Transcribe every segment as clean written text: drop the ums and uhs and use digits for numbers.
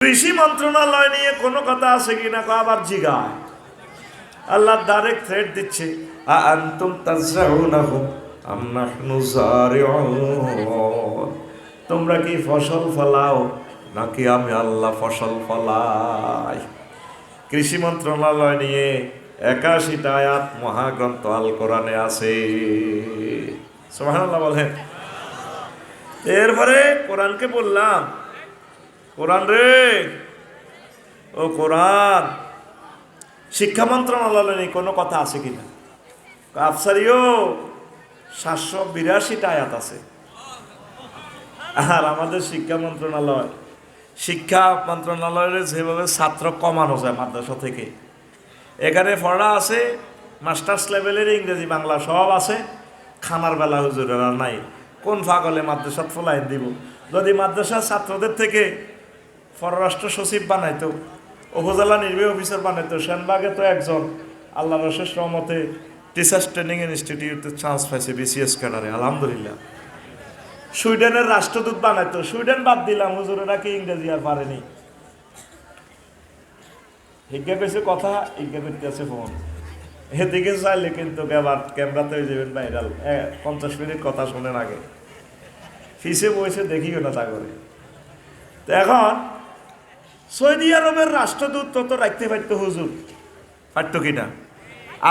কৃষি মন্ত্রণালয় নিয়ে কোনো কথা আছে কিনা আবার জিগায়। আল্লাহ ডাইরেক্ট থ্রেট দিচ্ছে, আনতুম তাজরাউনাহু আম নাহনু যারিউন, তোমরা কি ফসল ফলাও নাকি আমি আল্লাহ ফসল ফলাই। কৃষি মন্ত্রণালয় নিয়ে 81টা আয়াত মহাগ্রন্থ আল কোরআনে আছে। সুবহানাল্লাহ বলেন। এরপরে কোরআনকে বললাম, কোরআন রে ও কোরআন, শিক্ষা মন্ত্রণালয় নিয়ে কোনো কথা আছে কিনা? আফসারিও 782টা আয়াত আছে। আর আমাদের শিক্ষা মন্ত্রণালয়ের যেভাবে ছাত্র কমানো যায় মাদ্রাসা থেকে, এখানে পড়া আছে মাস্টার্স লেভেলের ইংরেজি বাংলা সব আছে, খানার বেলা হুজুরেরা নাই। কোন ফাগলে মাদ্রাসা ফলাইন দিব? যদি মাদ্রাসার ছাত্রদের থেকে পররাষ্ট্র সচিব বানাইতো, উপজেলা নির্বাহী অফিসার বানাইতো, সেনবাগে তো একজন আল্লাহ রশেষ রহমতে টিচার্স ট্রেনিং ইনস্টিটিউটে চান্স পাইছে বিসিএস ক্যাডারে, আলহামদুলিল্লাহ। সুইডেনের রাষ্ট্রদূত বানাইতো, সুইডেন বাদ দিলাম, হুজুরেরা কি ইংরেজি আর পারেনি। হিজ্ঞা পেয়েছে কথা, হিজ্ঞা করতেছে ফোন, এদিকে চাইলে কিন্তু আবার ক্যামেরাতে হয়ে যাবেন ভাইরাল। 50 মিনিট কথা শোনেন আগে, ফিসে বসে দেখিও না তা করে। তো এখন সৌদি আরবের রাষ্ট্রদূত তত রাখতে পারতো হুজুর, পারতো কিনা?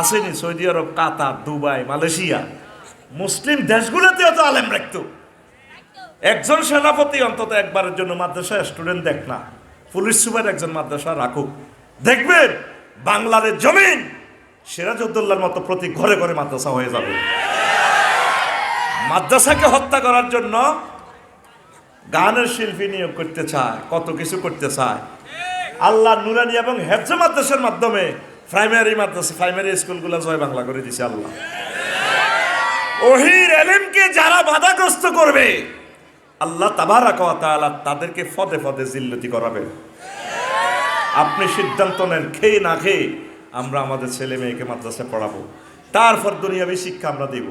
আসেনি সৌদি আরব, কাতার, দুবাই, মালয়েশিয়া, মুসলিম দেশগুলোতেও তো আলেম রাখতো। একজন সেনাপতি অন্তত একবারের জন্য মাদ্রাসা স্টুডেন্ট দেখ না, পুলিশ সুপার একজন মাদ্রাসা রাখুক, দেখবেন বাংলার জমিন সিরাজউদ্দৌলার মতো প্রতি ঘরে ঘরে মাদ্রাসা হয়ে যাবে। মাদ্রাসাকে হত্যা করার জন্য গানের শিল্পী নিয়োগ করতে চায়, কত কিছু করতে চায়। আল্লাহ নুরানি এবং হেফজ মাদ্রাসার মাধ্যমে প্রাইমারি স্কুলগুলো জয় বাংলা করে দিছে আল্লাহ। ওহির এলেমকে যারা বাধাগ্রস্ত করবে, আল্লাহ তাবারাক ওয়া তাআলা তাদেরকে ফদে ফদে জিল্লতি করাবে। আপনি সিদ্ধান্ত নেন, খেয়ে না খেয়ে আমরা আমাদের ছেলে মেয়েকে মাদ্রাসায় পড়াবো, তারপর দুনিয়াবী শিক্ষা আমরা দিব।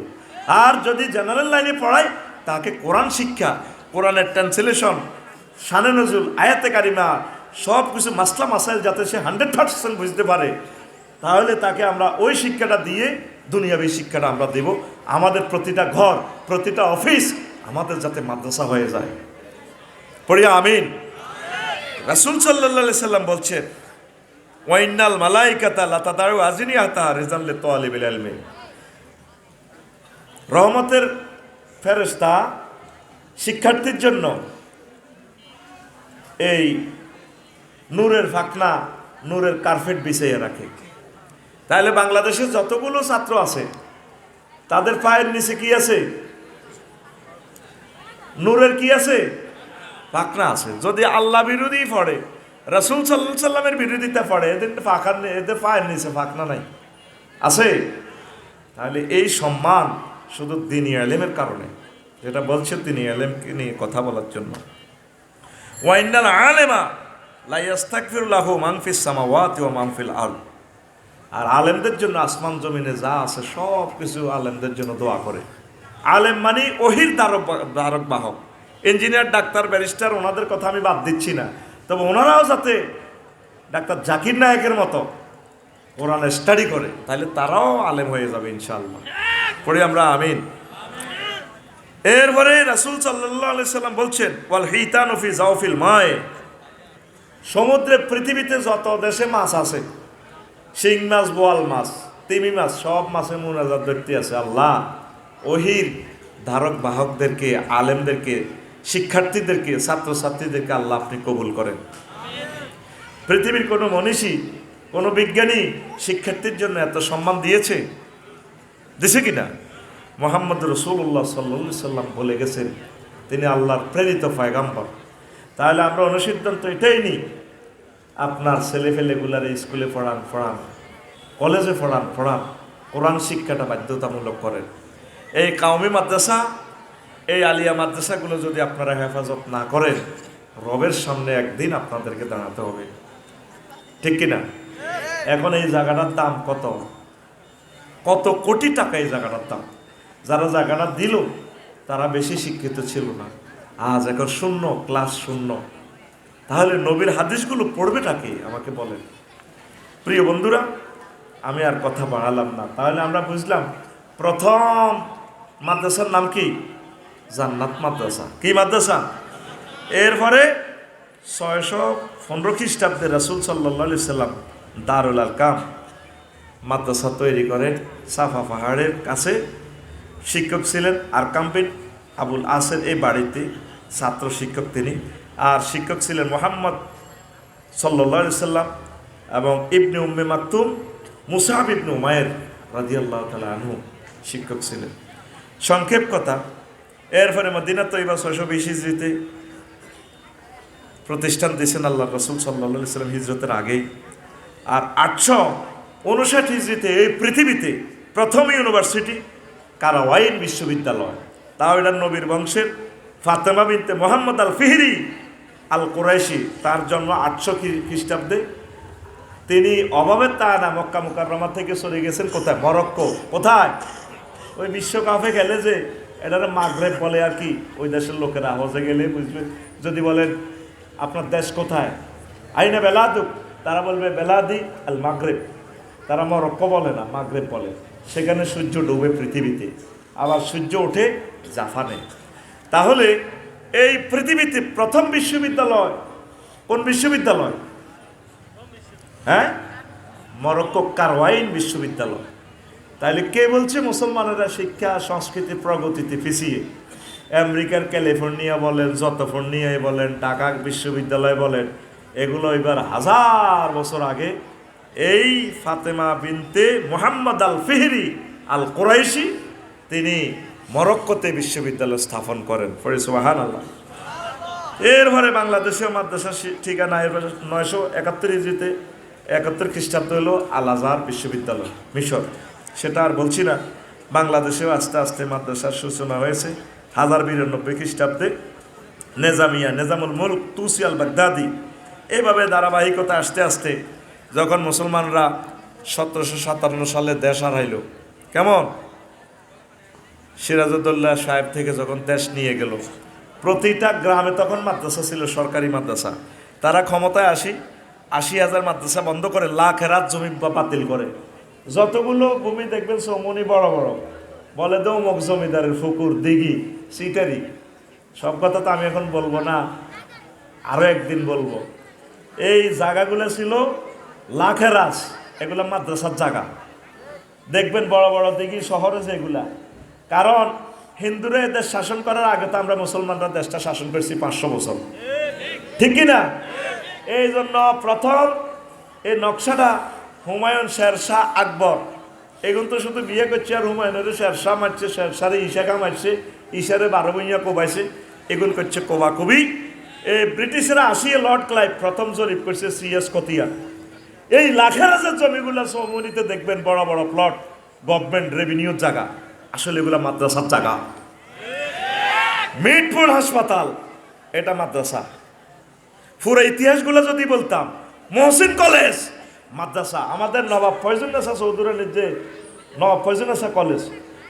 আর যদি জেনারেল লাইনে পড়াই, তাকে কোরআন শিক্ষা, কোরআনের ট্রান্সলেশন, শানে নজুল, আয়াতে কারিমা, সব কিছু মাসলা মাসাইল যাতে সে 100% বুঝতে পারে, তাহলে তাকে আমরা ওই শিক্ষাটা দিয়ে দুনিয়াবী শিক্ষাটা আমরা দেব। আমাদের প্রতিটা ঘর, প্রতিটা অফিস আমাদের যাতে মাদ্রাসা হয়ে যায়। পড়িয়া আমিন। রাসূল সাল্লাল্লাহু আলাইহি সাল্লাম বলছেন, ওয়াইনাল মালাইকাতা লাতাদাউ আজনিয়াতা রিজাল লিতালিবিল ইলমি, রহমতের ফেরেশতা শিক্ষার্থীর জন্য এই নূরের ফাকনা, নূরের কার্পেট বিছাইয়া রাখে। তাহলে বাংলাদেশে যতগুলো ছাত্র আছে তাদের পায়ের নিচে কি আছে? নূরের কি আছে? ফাকনা আছে। যদি আল্লাহ বিরোধী পড়ে, রাসূল সাল্লাল্লাহু আলাইহি সাল্লামের বিরোধিতা পড়ে, এদের পায়ের নিচে ফাকনা নাই, আছে? তাহলে এই সম্মান শুধু দ্বীনি ইলমের কারণে, যেটা বলছেন তিনি ইলমকে নিয়ে কথা বলার জন্য। ওয়াইনাল আলেমা লা ইস্তাগফিরু লাহু মান ফিস সামাওয়াতি ওয়া মান ফিল আরদ, আর আলেমদের জন্য আসমান জমিনে যা আছে সব কিছু আলেমদের জন্য দোয়া করে। আলেম মানে ওহির ধারক বাহক। ইঞ্জিনিয়ার, ডাক্তার, ব্যারিস্টার, ওনাদের কথা আমি বাদ দিচ্ছি না, তবে ওনারাও যাতে ডাক্তার জাকির নায়েকের মতো কোরআন স্টাডি করে, তাহলে তারাও আলেম হয়ে যাবে ইনশাআল্লাহ। পড়ি আমরা আমিন। এরপরে রাসূল সাল্লাল্লাহু আলাইহি সাল্লাম বলছেন, ওয়াল হিতানু ফি জাওফিল মায়ে, সমুদ্রে পৃথিবীতে যত দেশে মাছ আছে, শিং মাছ, বোয়াল মাছ, তিমি মাছ, সব মাছে মুনাজাত ব্যক্তি আছে, আল্লাহ ওহির ধারক বাহকদেরকে, আলেমদেরকে, শিক্ষার্থীদেরকে, ছাত্রছাত্রীদেরকে আল্লাহ আপনি কবুল করেন। পৃথিবীর কোনো মনীষী, কোনো বিজ্ঞানী শিক্ষার্থীর জন্য এত সম্মান দিয়েছে? দিছে কিনা? মুহাম্মদ রাসূলুল্লাহ সাল্লাল্লাহু আলাইহি সাল্লাম বলে গেছেন তিনি আল্লাহর প্রেরিত পয়গম্বর। তাহলে আমরা অনুসিদ্ধান্ত এটাই নিই, আপনার ছেলেফেলেগুলার স্কুলে পড়ান, কলেজে পড়ান, কোরআন শিক্ষাটা বাধ্যতামূলক করেন। এই কাওমি মাদ্রাসা, এই আলিয়া মাদ্রাসাগুলো যদি আপনারা হেফাজত না করেন, রবের সামনে একদিন আপনাদেরকে দাঁড়াতে হবে, ঠিক কিনা? এখন এই জায়গাটার দাম কত কত কোটি টাকা এই জায়গাটার দাম। যারা জায়গাটা দিল তারা বেশি শিক্ষিত ছিল না, আজ এখন শূন্য, ক্লাস শূন্য। তাহলে নবীর হাদিসগুলো পড়বেটা কি আমাকে বলেন। প্রিয় বন্ধুরা, আমি আর কথা বাড়ালাম না। তাহলে আমরা বুঝলাম প্রথম মাদ্রাসার নাম কি? জান্নাত মাদ্রাসা। কি মাদ্রাসা? এরপরে 615 খ্রিস্টাব্দে রাসূল সাল্লাল্লাহু আলাইহি সাল্লাম দারুল আরকাম মাদ্রাসা তৈরি করেন সাফা পাহাড়ের কাছে। শিক্ষক ছিলেন আরকাম বিন আবুল আসের এই বাড়িতে ছাত্র শিক্ষক তিনি। আর শিক্ষক ছিলেন মুহাম্মদ সাল্লাল্লাহু আলাইহি সাল্লাম এবং ইবনে উম্মে মাকতুম মুসআব ইবনে উমাইর রাদিয়াল্লাহু তাআলা আনহু শিক্ষক ছিলেন। সংক্ষেপ কথা, এরপরে মদিনা তৈবা 620 হিজরিতে প্রতিষ্ঠান দিয়েছেন আল্লাহ রাসূল সাল্লাল্লাহু আলাইহি সাল্লাম হিজরতের আগেই। আর 859 হিজরিতে এই পৃথিবীতে প্রথম ইউনিভার্সিটি কারাওয়াইন বিশ্ববিদ্যালয়, তাও এটা নবীর বংশের ফাতেমা বিনতে মোহাম্মদ আল ফিহরি আল কুরাইশি, তার জন্ম 800 খ্রিস্টাব্দে। তিনি অভাবের তাড়না মক্কা মুকাররমা থেকে চলে গেছেন কোথায়? মরক্কো। কোথায়? ওই বিশ্বকাপে গেলে যে এটা মাগরেব বলে আর কি, ওই দেশের লোকেরা হজে গেলে বুঝবে। যদি বলেন আপনার দেশ কোথায়, আইনা বেলাদুক, তারা বলবে বেলাদি আল মাগরেব। তারা মরক্কো বলে না, মাগরেব বলে। সেখানে সূর্য ডুবে পৃথিবীতে, আবার সূর্য ওঠে জাপানে। তাহলে এই পৃথিবীতে প্রথম বিশ্ববিদ্যালয় কোন বিশ্ববিদ্যালয়? হ্যাঁ, মরক্কো কারওয়াইন বিশ্ববিদ্যালয়। তাহলে কে বলছে মুসলমানেরা শিক্ষা সংস্কৃতি প্রগতিতে পিছিয়ে? আমেরিকার ক্যালিফোর্নিয়া বলেন, যতফোর্নিয়ায় বলেন, ঢাকা বিশ্ববিদ্যালয় বলেন, এগুলো এবার 1000 বছর আগে এই ফাতেমা বিনতে মুহাম্মদ আল ফিহরি আল কুরাইশি তিনি মরক্কোতে বিশ্ববিদ্যালয় স্থাপন করেন। পড়ে সুবহানাল্লাহ। এরপরে বাংলাদেশেও মাদ্রাসা ঠিকানা 971 হিজরিতে 71 খ্রিস্টাব্দ হলো আল আজহার বিশ্ববিদ্যালয় মিশর। সেটা আর বলছি না। বাংলাদেশেও আস্তে আস্তে মাদ্রাসার সূচনা হয়েছে 1092 খ্রিস্টাব্দে নেজামিয়া নেজামুল মুলক তুসি আল বাগদাদি। এভাবে ধারাবাহিকতা আস্তে আস্তে যখন মুসলমানরা 1757 সালে দেশ হারাইল, কেমন সিরাজউদ্দৌলা সাহেব থেকে যখন দেশ নিয়ে গেল, প্রতিটা গ্রামে তখন মাদ্রাসা ছিল, সরকারি মাদ্রাসা। তারা ক্ষমতায় 80,000 মাদ্রাসা বন্ধ করে, লাখ রাত জমি বাতিল করে। যতগুলো ভূমি দেখবেন সমনি বড় বড়, বলে দে অমুক জমিদারের পুকুর, দিঘি, সিটারি। সব কথা তো আমি এখন বলবো না, আরো একদিন বলবো। এই জায়গাগুলো ছিল লাখের রাজ, এগুলো মাদ্রাসার জায়গা। দেখবেন বড় বড় দিঘি শহরে যেগুলা, কারণ হিন্দুরা এদের শাসন করার আগে তো আমরা মুসলমানরা দেশটা শাসন করছি 500 বছর, ঠিক কিনা? এই জন্য প্রথম এই নকশাটা হুমায়ুন, শেরশাহ, আকবর, এগুলো তো শুধু বিয়ে করছে আর হুমায়ুনের শেরশাহ মারছে, শেরশাহে ইশাকা মারছে, ইশারে 12 ভূঁইয়া কোবাইছে, এগুলো করছে কোবাকুবি। এই ব্রিটিশরা আসিয়ে লর্ড ক্লাইভ প্রথম জরিপ করছে সিএস কতিয়া। এই লাখের হাজার জমিগুলো সমনিতে দেখবেন বড় বড় প্লট, গভর্নমেন্ট রেভিনিউর জায়গা, আসলে এগুলা মাদ্রাসার জায়গা। মিটপুর হাসপাতাল এটা মাদ্রাসা। পুরো ইতিহাসগুলো যদি বলতাম, মহসিন কলেজ মাদ্রাসা। আমাদের নবাব ফয়জুন্নেসা চৌধুরীর যে নবাব ফয়জুন্নেসা কলেজ,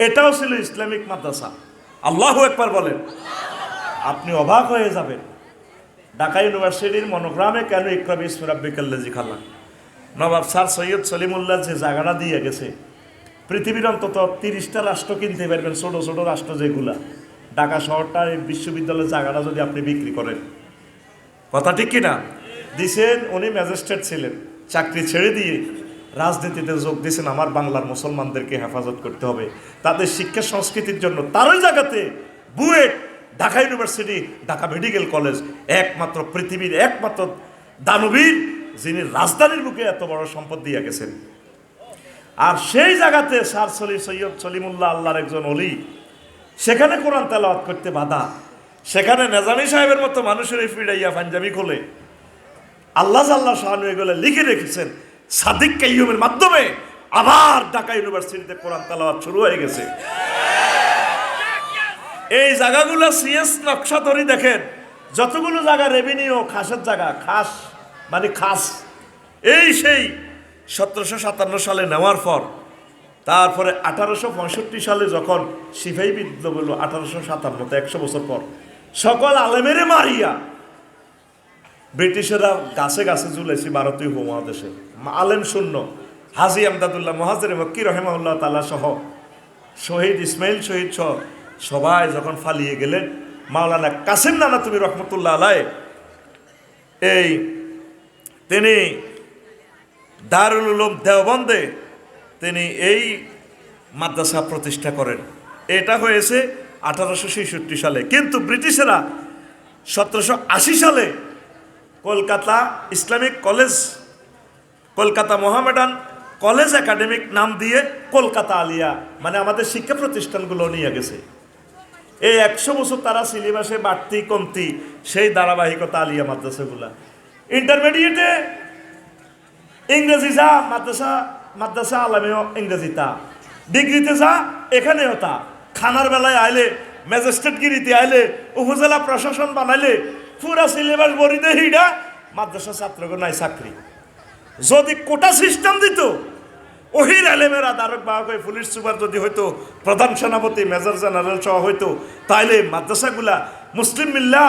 এটাও ছিল ইসলামিক মাদ্রাসা। আল্লাহু আকবার বলেন, আপনি অবাক হয়ে যাবেন। ঢাকা ইউনিভার্সিটির মনোগ্রামে কেন ইকরা বিসমি রাব্বিকাল্লাযী খালাক? নবাব স্যার সৈয়দ সলিমুল্লাহ যে জায়গাটা দিয়ে গেছে, পৃথিবীর অন্তত 30টা রাষ্ট্র কিনতে পারবেন, ছোট ছোট রাষ্ট্র যেগুলা। ঢাকা শহরটা এই বিশ্ববিদ্যালয়ের জায়গাটা যদি আপনি বিক্রি করেন, কথা ঠিক কিনা? দিছেন, উনি ম্যাজিস্ট্রেট ছিলেন, চাকরি ছেড়ে দিয়ে রাজনীতিতে যোগ দিয়েছেন। আমার বাংলার মুসলমানদেরকে হেফাজত করতে হবে, তাদের শিক্ষা সংস্কৃতির জন্য। তারই জায়গাতে BUET, Dhaka university, Dhaka medical college, একমাত্র পৃথিবীর একমাত্র দানবীর যিনি রাজধানীর বুকে এত বড় সম্পদ দিয়ে গেছেন। আর সেই জায়গাতে স্যার সৈয়দ সলিমুল্লাহ আল্লাহর একজন অলি, সেখানে কোরআন তেলাওয়াত করতে বাধা। সেখানে নেজামি সাহেবের মতো মানুষের ফিরাইয়া পাঞ্জাবি খোলে। আল্লাহ শাহানু এগুলো লিখে রেখেছেন। সাদিক কাইয়ুমের মাধ্যমে আবার ঢাকা ইউনিভার্সিটিতে কোরআন তেলাওয়াত শুরু হয়ে গেছে। এই জায়গাগুলো সিএস নকশা ধরে দেখেন, যতগুলো জায়গা রেভিনিউ খাসের জায়গা, খাস মানে খাস, এই সেই 1757 সালে নেওয়ার পর, তারপরে 1865 সালে যখন সিপাহী বিদ্রোহ হলো, 1857 100 বছর পর, সকল আলেমেরে মারিয়া ব্রিটিশেরা গাছে গাছে ঝুলেছি ভারতীয় উপমহাদেশে, আলেম শূন্য। হাজী আমদাদুল্লাহ মুহাজির মক্কি রহিমাহুল্লাহ তাআলা সহ শহীদ ইসমাইল শহীদ সহ সবাই যখন ফালিয়ে গেলেন, মাওলানা কাসেম নানাতুবি রহমতুল্লাহ আলাইহ তিনি দারুল উলুম দেওবন্দে তিনি এই মাদ্রাসা প্রতিষ্ঠা করেন। এটা হয়েছে 1866 সালে। কিন্তু ব্রিটিশেরা 1780 সালে Kolkata Islamic college, Kolkata Mohammedan college academic নাম দিয়ে কলকাতা আলিয়া মানে আমাদের শিক্ষা প্রতিষ্ঠানগুলো নিয়ে গেছে। এই 100 বছর তারা সিলেবাসে বাড়তি কমতি সেই ধারাবাহিকতা আলিয়া মাদ্রাসাগুলা। ইন্টারমিডিয়েটে ইংরেজি যা, মাদ্রাসা আলামেও ইংরেজি তা, ডিগ্রিতে যা এখানেও তা, খানার বেলায় আইলে ম্যাজিস্ট্রেটগিরিতে আইলে উপজেলা প্রশাসন বানাইলে পুরা সিলেবাস বরিতে হিডা মাদ্রাসা ছাত্রগণ নাই চাকরি। যদি কোটা সিস্টেম দিত, ওহির আলেমেরা দারক বাহক হয়ে পুলিশ সুপার যদি হইতো, প্রধান সেনাপতি মেজর জেনারেল সহ হইতো, তাইলে মাদ্রাসাগুলা মুসলিম মিল্লা,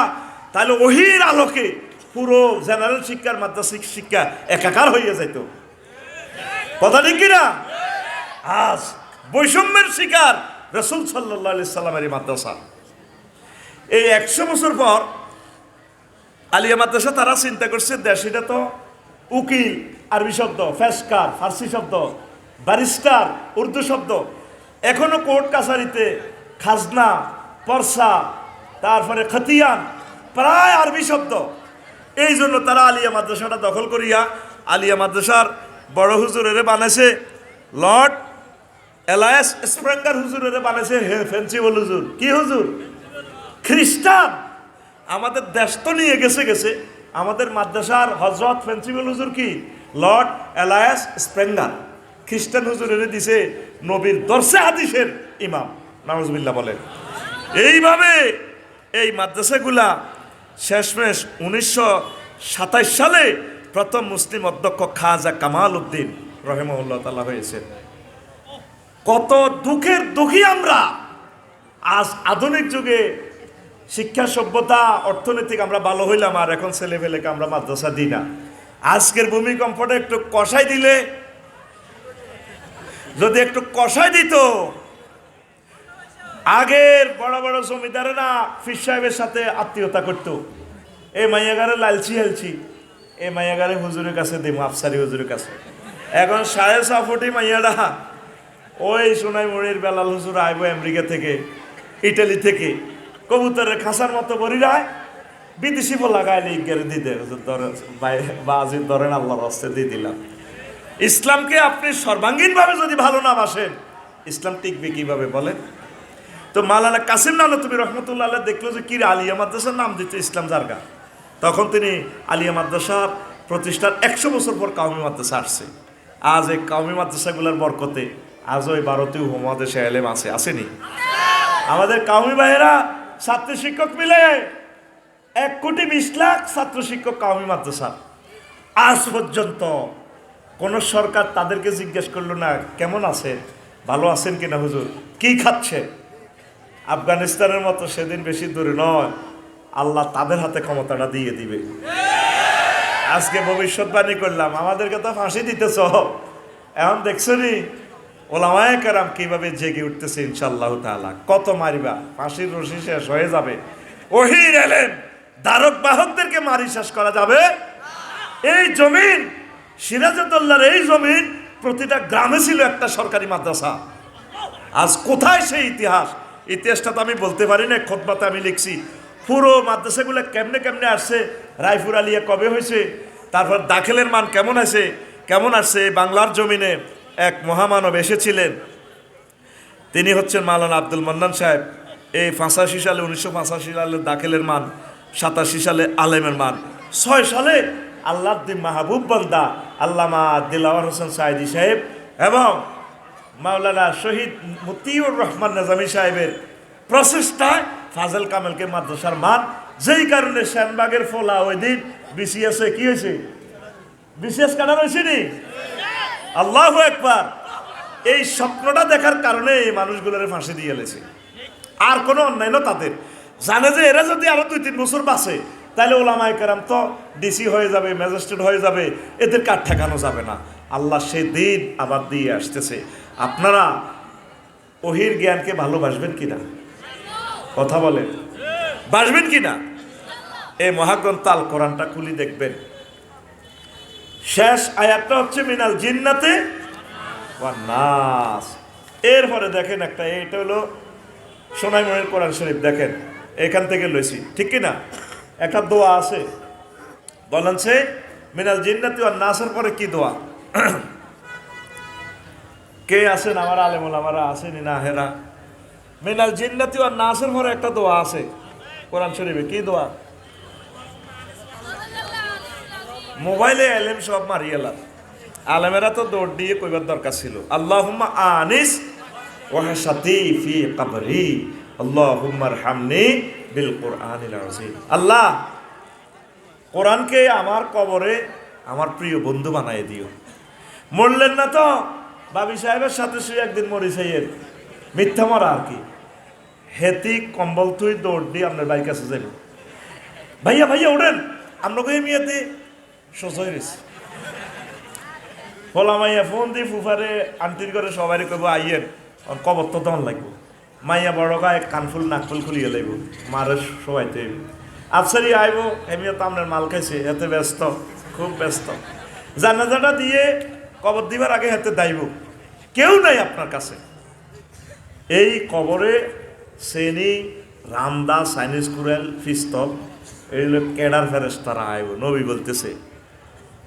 তাহলে ওহির আলোকে পুরো জেনারেল শিক্ষার মাদ্রাসিক শিক্ষা একাকার হইয়া যাইত। কথা ঠিক কিনা? আজ বৈষম্যের শিকার রাসূল সাল্লাল্লাহু আলাইহি সাল্লামের মাদ্রাসা। এই 100 বছর পর আলিয়া মাদ্রাসা তারা চিন্তা করছে, দেশিটা তো উকিল আরবি শব্দ, ফেসকার ফার্সি শব্দ, ব্যারিস্টার উর্দু শব্দ, এখনো কোর্ট কাছারিতে খাজনা, পরসা, তারপরে খতিয়ান প্রায় আরবি শব্দ। এই জন্য তারা আলিয়া মাদ্রাসাটা দখল করিয়া আলিয়া মাদ্রাসার বড় হুজুরেরে বানাইছে লর্ড এলায়াস স্প্রেঙ্গার হুজুরেরে বানাইছে ফেন্সিবল হুজুর। কি হুজুর? খ্রিস্টান। আমাদের দেশ তো নিয়ে গেছে আমাদের মাদ্রাসার হজরত ফেন্সিবল হুজুর কি লর্ড এলায়াস স্প্রেঙ্গার, খ্রিস্টান হুজুরেরে দিছে নবীর দর্শে হাদিসের ইমাম, নাউজুবিল্লাহ বলেন। এইভাবে এই মাদ্রাসাগুলা শেষমেশ 1927 সালে প্রথম মুসলিম অধ্যক্ষ খাজা কামাল উদ্দিন রহিমাহুল্লাহ তাআলা হয়েছে। কত দুঃখের দুঃখী আমরা আজ আধুনিক যুগে, শিক্ষা সভ্যতা অর্থনৈতিক আমরা ভালো হইলাম, আর এখন ছেলেপেলেকে আমরা মাদ্রাসা দিই না। আজকের ভূমিকম্পটা একটু কষাই দিলে, যদি একটু কষাই দিত, আগের বড় বড় জমিদারেরা ফির সাহেবের সাথে আত্মীয়তা করতো, এই মাইয়াগারে লালচি হেলছি, এই মাইয়াগারে হুজুরের কাছে দিমু, আফসারি হুজুরের কাছে। এখন 6.5 ফুটি মাইয়াডা ওই সোনাই মুড়ির বেলাল হুজুর আইব আমেরিকা থেকে, ইটালি থেকে, কবুতরের খাসার মতো বড়ি রায় বিদেশি বলা গাইলে ইজ্ঞারে দিতে বাজির ধরেন আল্লাহর হস্তে দিয়ে দিলাম। ইসলামকে আপনি সর্বাঙ্গীনভাবে যদি ভালো না বাসেন, ইসলাম টিকবে কিভাবে বলেন? তো মাওলানা কাসেম নানতুবি রহমতুল্লাহ আলাইহ দেখলো যে কি আলিয়া মাদ্রাসার নাম দিতে ইসলাম জারগা, তখন তিনি আলিয়া মাদ্রাসার প্রতিষ্ঠার 100 বছর পর কাউমি মাদ্রাসা আসছে। আজ এই কাউমি মাদ্রাসাগুলোর বরকতে আজ ওই ভারতীয় উপমহাদেশে এলেম আসেনি। আমাদের কাউমি ভাইয়েরা ছাত্র শিক্ষক মিলে 1,20,00,000 ছাত্র শিক্ষক কাউমি মাদ্রাসা। আজ পর্যন্ত কোন সরকার তাদেরকে জিজ্ঞেস করলো না কেমন আছে, ভালো আছেন কিনা হুজুর, কি খাচ্ছে। আফগানিস্তানের মতো সেদিন বেশি দূরে নয়, আল্লাহ তাদের হাতে ক্ষমতাটা দিয়ে দিবে। আজকে ভবিষ্যৎবাণী করলাম, আমাদেরকে তো ফাঁসি দিতেছ, এখন দেখছো নি ওলামায়ে কেরাম কিভাবে জেগে উঠতেছে ইনশাআল্লাহ তাআলা। কত মারিবা, ফাঁসির রশি শেষ হয়ে যাবে। ওহির এলেম ধারক বাহকদেরকে মারি শেষ করা যাবে? এই জমিন সিরাজউদ্দৌলার এই জমিন প্রতিটা গ্রামে ছিল একটা সরকারি মাদ্রাসা। আজ কোথায় সেই ইতিহাসটা তো আমি বলতে পারি না, খুতবাতে আমি লিখছি। পুরো মাদ্রাসাগুলো কেমনে আসছে, রায়পুর আলিয়া কবে হয়েছে, তারপর দাখিলের মান কেমন আসছে। বাংলার জমিনে এক মহামানব এসেছিলেন, তিনি হচ্ছেন মাওলানা আব্দুল মান্নান সাহেব। এই 85 সালে 1985 সালে দাখিলের মান, 87 সালে আলেমের মান, 6 সালে আল্লাহর দিন মাহবুব বান্দা আল্লামা দিলাওয়ার হোসেন সাইদি সাহেব এবং মাওলানা শহীদ মতিউর রহমান নাজামি সাহেবের প্রচেষ্টায় ফাজল কামেলকে মাদ্রাসার মান, যেই কারণে শ্যানবাগের ফোলা ওই দিন বিসিএস কি হয়েছে, বিসিএস কাটা রয়েছে নি। আল্লাহু আকবার। এই স্বপ্নটা দেখার কারণে এই মানুষগুলোর ফাঁসি দিয়ে এলেছে। আর কোনো অন্যায় না তাদের, জানে যে এরা যদি আরো 2-3 বছর বাঁচে তাহলে ওলামায়ে কেরাম তো ডিসি হয়ে যাবে, ম্যাজিস্ট্রেট হয়ে যাবে, এদের কাঠ ঠেকানো যাবে না। আল্লাহ সে দিন আবার দিয়ে আসতেছে। আপনারা ওহির জ্ঞানকে ভালোবাসবেন কিনা? কথা বলেন, বাসবেন কিনা? এই মহাগ্রন্থ আল কোরআনটা খুলি দেখবেন, শেষ আয়াতটা হচ্ছে মিনাল জিন্নাতে ওয়ান নাস। এরপরে দেখেন একটা, এটা হলো সোনাইমুড়ির কোরআন শরীফ, দেখেন এখান থেকে লইছি, ঠিক কিনা? একটা দোয়া আছে, বলেন সে মিনাল জিন্নাতি ওয়ান নাসের পরে কি দোয়া? কে আছেন আমার আলেমুল আমারা আসেনি না হেরা? মিনাল জিন্নাতি ওয়ান নাসের পরে একটা দোয়া আছে কোরআন শরীফে, কি দোয়া? মোবাইলে আলেম সব মারিয়ে এলাম, আলেমেরা তো দৌড় দিয়ে কইবার দরকার ছিল। আল্লাহুম্মা আনিস ওয়াহশাতি ফি কবরি আল্লাহুম্মা আরহামনি বিল কুরআনিল আযীম। আল্লাহ, কোরআনকে আমার কবরে আমার প্রিয় বন্ধু বানাই দিও। মরলেন না তো? বাবি সাহেবের সাথে শুয়ে একদিন মরিসাইয়ের, মিথ্যা মরা আর কি। হেতি কম্বল তুই দৌড় দিয়ে আপনার বাইক কাছে যাইব, ভাইয়া ভাইয়া ওঠেন, আমরা কই মিয়াতে সোজই রয়েছে। ফলা মাইয়া ফোন দিয়ে ফুফারে আন্টির করে সবাই কইব আইয়েন, কবর তো দন লাগবো। মাইয়া বড় গায়ে কানফুল নাকফুল খুলিয়ে লাগবো, মারে সবাইতে আফসারি আইব, এমিয়া তো আপনার মাল খাইছে, এতে ব্যস্ত, খুব ব্যস্ত। জানাজাটা দিয়ে কবর দিবার আগে হাতে দাইব, কেউ নাই আপনার কাছে। এই কবরে শ্রেণী রামদা, চাইনিজ কুরেল, পিস্তল, এইগুলো কেডার ফেরেস্তারা আইব। নবী বলতেছে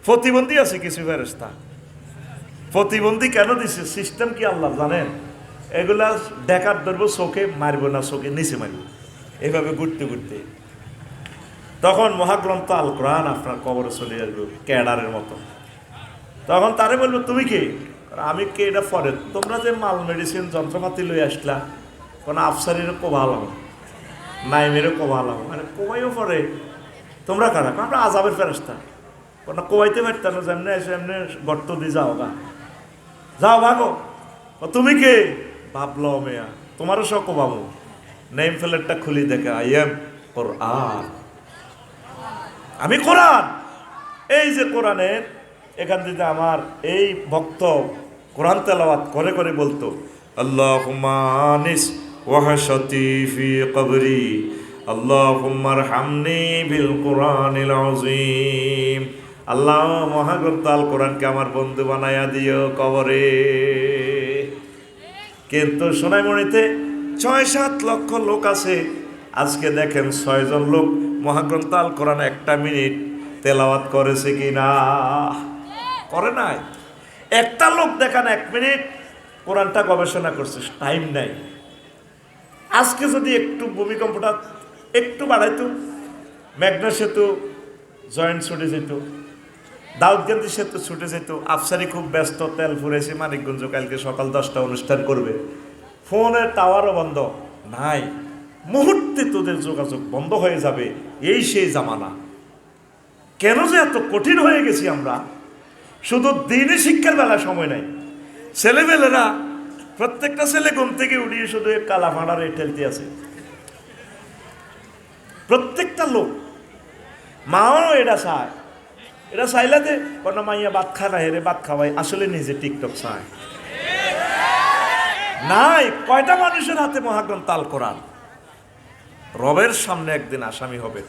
প্রতিবন্ধী আছে কিছু ফেরেস্তা। প্রতিবন্ধী কেন দিছে? সিস্টেম কি আল্লাহ জানেন? এগুলা দেখার ধরবো, চোখে মারবো না, চোখে নিচে মারব, এইভাবে ঘুরতে ঘুরতে। তখন মহাগ্রন্থ আল কোরআন আপনার কবরে চলে আসবে ক্যাডারের মতো। তখন তারে বলবো তুমি কে? আমি কে এটা পরে, তোমরা যে মাল মেডিসিন যন্ত্রপাতি লই আসলা, কোনো আফসারিরও কোভালাম, নাইমেরও কোভালাম, মানে কোবাইও পরে, তোমরা কারা? আমরা আজাবের ফেরেস্তা, কোনো কোবাইতে পারতাম না, যেমনি এসে এমনি গর্ত দিয়ে যাও গা, যাও ভাগো। তুমি কে? ভাবলো মেয়া, তোমারও সব কোবাবো। নেম ফেলেরটা খুলি দেখে, আই এম কোরআন, আমি কোরআন। এই যে কোরআনের এখান থেকে আমার এই ভক্ত কোরআন তেলাওয়াত করে করে বলতো, আল্লাহুম্মা আনিস ওয়াহশাতি ফি কবরি আল্লাহুম্মা আরহামনি বিল কুরআনিল আযীম। আল্লাহ, মহাগ্রন্থ আল কোরআনকে আমার বন্ধু বানায়া দিও কবরে। কিন্তু সোনাইমণিতে ৬-৭ লক্ষ লোক আছে, আজকে দেখেন ৬ জন লোক মহাগ্রন্থ আল কোরআন 1 মিনিট তেলাওয়াত করেছে কি না? করে নাই। একটা লোক দেখান 1 মিনিট কোরআনটা গবেষণা করছে, টাইম নাই। আজকে যদি একটু ভূমিকম্পটা একটু বাড়াইতো, মেঘনা সেতু জয়েন্ট ছুটে যেত, দাউদকান্দি সেতু ছুটে যেত। আফসারি খুব ব্যস্ত, তেল ফুরেছে মানিকগঞ্জ, কালকে সকাল 10টা অনুষ্ঠান করবে, ফোনের টাওয়ারও বন্ধ নাই, মুহূর্তে তোদের যোগাযোগ বন্ধ হয়ে যাবে। এই সেই জামানা। কেন যে এত কঠিন হয়ে গেছি আমরা? শুধু দিনই শিক্ষার বেলায় সময় নাই। ছেলেবেলেরা প্রত্যেকটা ছেলে ঘুম থেকে উঠিয়ে শুধু কালা ফাঁড়ারে ঠেলতে আছে, প্রত্যেকটা লোক। মাও এটা চায়, এটা চাইলাতে কোনো মাইয়া ভাত খা না হেরে ভাত খাওয়াই, আসলে নিজে টিকটক চায় নাই। কয়টা মানুষের হাতে মহাগ্রন্থ আল কোরআন? রবের সামনে একদিন আসামি হবে।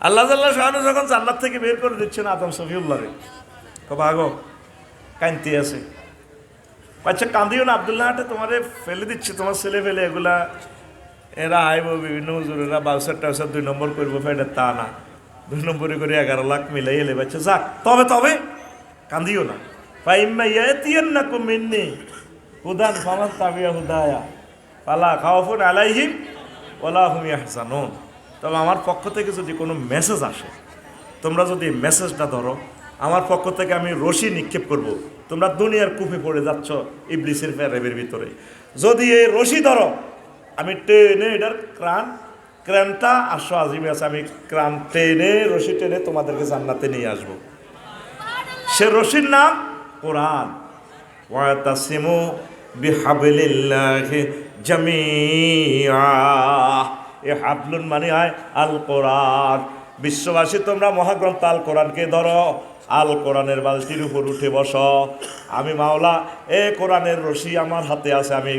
আল্লাহ শাহানু যখন জান্নাত থেকে বের করে দিচ্ছেন আদম শফিউল্লাহরে, ভাগো, কান্তি আছে, আচ্ছা কান্দিও না আব্দুল্লাহ, হাটে তোমারে ফেলে দিচ্ছে, তোমার ছেলে ফেলে এগুলা, এরা আইব বিভিন্ন হুজুরেরা বাউসার টাউসার 2 নম্বর করবো, ফেটে তা না, 2 নম্বরে করে 11 লাখ মিলাই এলে বাচ্চা যাক, তবে তবে কান্দিও না। ফাইম্মা ইয়াতিয়ান্নাকুম মিন্নি হুদান ফামান তাবিয়া হুদায়া ফালা খাউফুন আলাইহিম ওয়ালা হুম ইয়াহজানুন। তবে আমার পক্ষ থেকে যদি কোনো মেসেজ আসে, তোমরা যদি মেসেজটা ধরো, আমার পক্ষ থেকে আমি রশি নিক্ষেপ করব। তোমরা দুনিয়ার কূপে পড়ে যাচ্ছ ইবলিসের ফেরেবের ভিতরে, যদি এই রশি ধরো, আমি টেনে এটার ক্রানটা আসো আজিমে আছে, আমি ক্রান টেনে রশি টেনে তোমাদেরকে জান্নাতে নিয়ে আসব। সে রশির নাম কোরআন। ওয়াতাসিমু বিহাবলিল্লাহি জামিআ। এ হাবলুন মানে হয় আল কোরআন। বিশ্ববাসী তোমরা মহাগ্রন্থ আল কোরআনকে ধরো, আল কোরআনের বালতির উপর উঠে বসো। আমি মাওলা এ কোরআনের রশি আমার হাতে আছে, আমি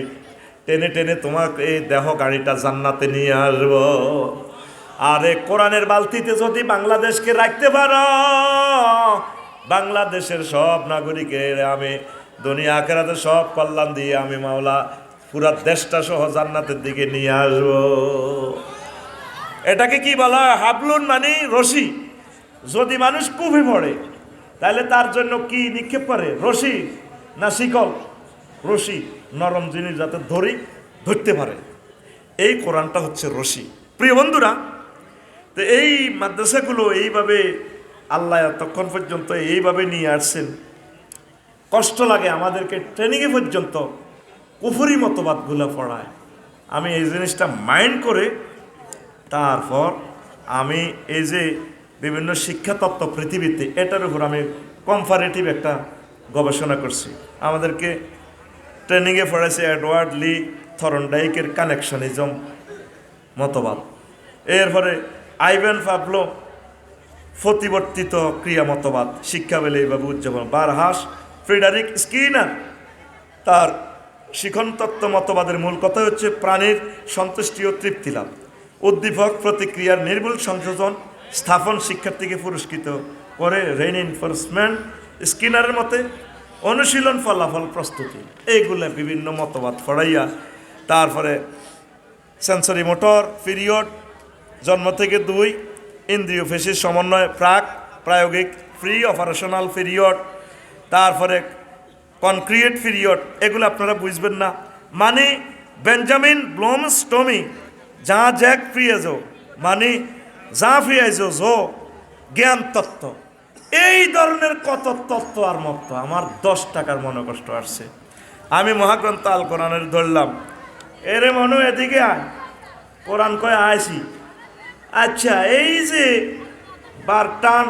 টেনে টেনে তোমাকে এই দেহ গাড়িটা জান্নাতে নিয়ে আসবো। আর এই কোরআনের বালতিতে যদি বাংলাদেশকে রাখতে পারো, বাংলাদেশের সব নাগরিকের আমি দুনিয়া আখিরাতে সব কল্যাণ দিয়ে আমি মাওলা পুরা দেশটা সহ জান্নাতের দিকে নিয়ে আসবো। এটাকে কি বলা হয়? হাবলুন মানে রশি। যদি মানুষ কুফে পড়ে তাহলে তার জন্য কি নিক্ষেপ করে? রশি না শিকল? রশি, নরম জিনিস যাতে ধরতে পারে। এই কোরআনটা হচ্ছে রশি। প্রিয় বন্ধুরা, তো এই মাদ্রাসাগুলো এইভাবে আল্লাহ এতক্ষণ পর্যন্ত এইভাবে নিয়ে আসছেন। কষ্ট লাগে আমাদেরকে ট্রেনিংয়ে পর্যন্ত কুফরি মতবাদগুলো পড়ায়। আমি এই জিনিসটা মাইন্ড করে তারপর আমি এই যে বিভিন্ন শিক্ষা তত্ত্ব পৃথিবীতে, এটার উপর আমি কম্পারেটিভ একটা গবেষণা করছি। আমাদেরকে ট্রেনিংয়ে পড়াইছে এডওয়ার্ড লি থরনডাইকের কানেকশনিজম মতবাদ, এরপরে আইভেন পাবলো প্রতিবর্তিত ক্রিয়া মতবাদ, শিক্ষা বেলে এইভাবে উদযাপন, বারহাস ফ্রিডারিক স্কিনার তার শিখন তত্ত্ব মতবাদের মূল কথা হচ্ছে প্রাণীর সন্তুষ্টি ও তৃপ্তি লাভ, উদ্দীপক প্রতিক্রিয়ার নির্ভুল সংযোজন স্থাপন শিক্ষার্থীকে পুরস্কৃত করে রেইনফোর্সমেন্ট, স্কিনারের মতে অনুশীলন ফলাফল প্রস্তুতি, এইগুলো বিভিন্ন মতবাদ পড়াইয়া তারপরে সেন্সরি মোটর পিরিয়ড জন্ম থেকে 2, ইন্দ্রিয় পেশির সমন্বয় প্রায়োগিক প্রি অপারেশনাল পিরিয়ড, তারপরে কনক্রিয়েট পিরিয়ড, এগুলো আপনারা বুঝবেন না। মানে বেঞ্জামিন ব্লুমস্টোমি যা জ্যাক ফ্রিয়েজো মানে যা ফ্রিয়েজো জো জ্ঞান তত্ত্ব, এই ধরনের কত তত্ত্ব আর মত। আমার 10 টাকার মনে কষ্ট আসছে। আমি মহাগ্রন্থ আল কোরআনের ধরলাম, এরে মনু এদিকে আয়, কোরআন কয় আইসি। আচ্ছা, এই যে বারটান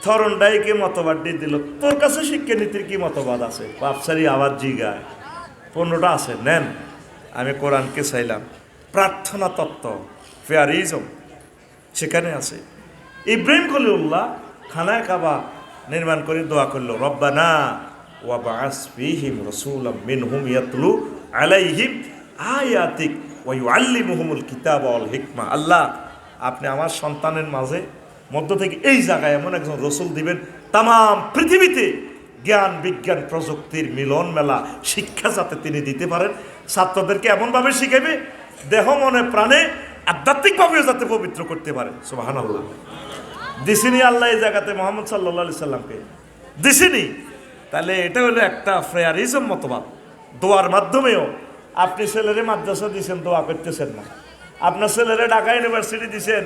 থরনডাইকে মতবাদ দিয়ে দিল, তোর কাছে শিক্ষানীতির কি মতবাদ আছে? বাপসারি আবার জিগায় 15টা আছে, নেন। আমি কোরআনকে চাইলাম, প্রার্থনা তত্ত্ব ফেয়ারিজম সেখানে আছে। ইব্রাহিম খলিলুল্লাহ খানায় কাবা নির্মাণ করে দোয়া করলো, রব্বানা ওয়া বা'আস ফীহিম রাসূলাম মিনহুম ইয়াতলু আলাইহিম আয়াতিক ওয়া ইউআল্লিমুহুমুল কিতাবা ওয়াল হিকমা। আল্লাহ, আপনি আমার সন্তানের মাঝে মধ্য থেকে এই জায়গায় এমন একজন রসুল দিবেন, তাম পৃথিবীতে জ্ঞান বিজ্ঞান প্রযুক্তির মিলন মেলা শিক্ষা যাতে তিনি দিতে পারেন, ছাত্রদেরকে এমনভাবে শিখাবে দেহ মনে প্রাণে আধ্যাত্মিকভাবেও যাতে পবিত্র করতে পারে। সুবহানাল্লাহ। দিসিনি আল্লাহ এই জায়গাতে মোহাম্মদ সাল্লাল্লাহু আলাইহি সাল্লামকে দিসিনি। তাহলে এটা হলো একটা ফ্রেয়ারিজম মতবাদ। দোয়ার মাধ্যমেও আপনি ছেলেরে মাদ্রাসা দিয়েছেন, দোয়া করতেছেন না। আপনার ছেলেরে ঢাকা ইউনিভার্সিটি দিয়েছেন,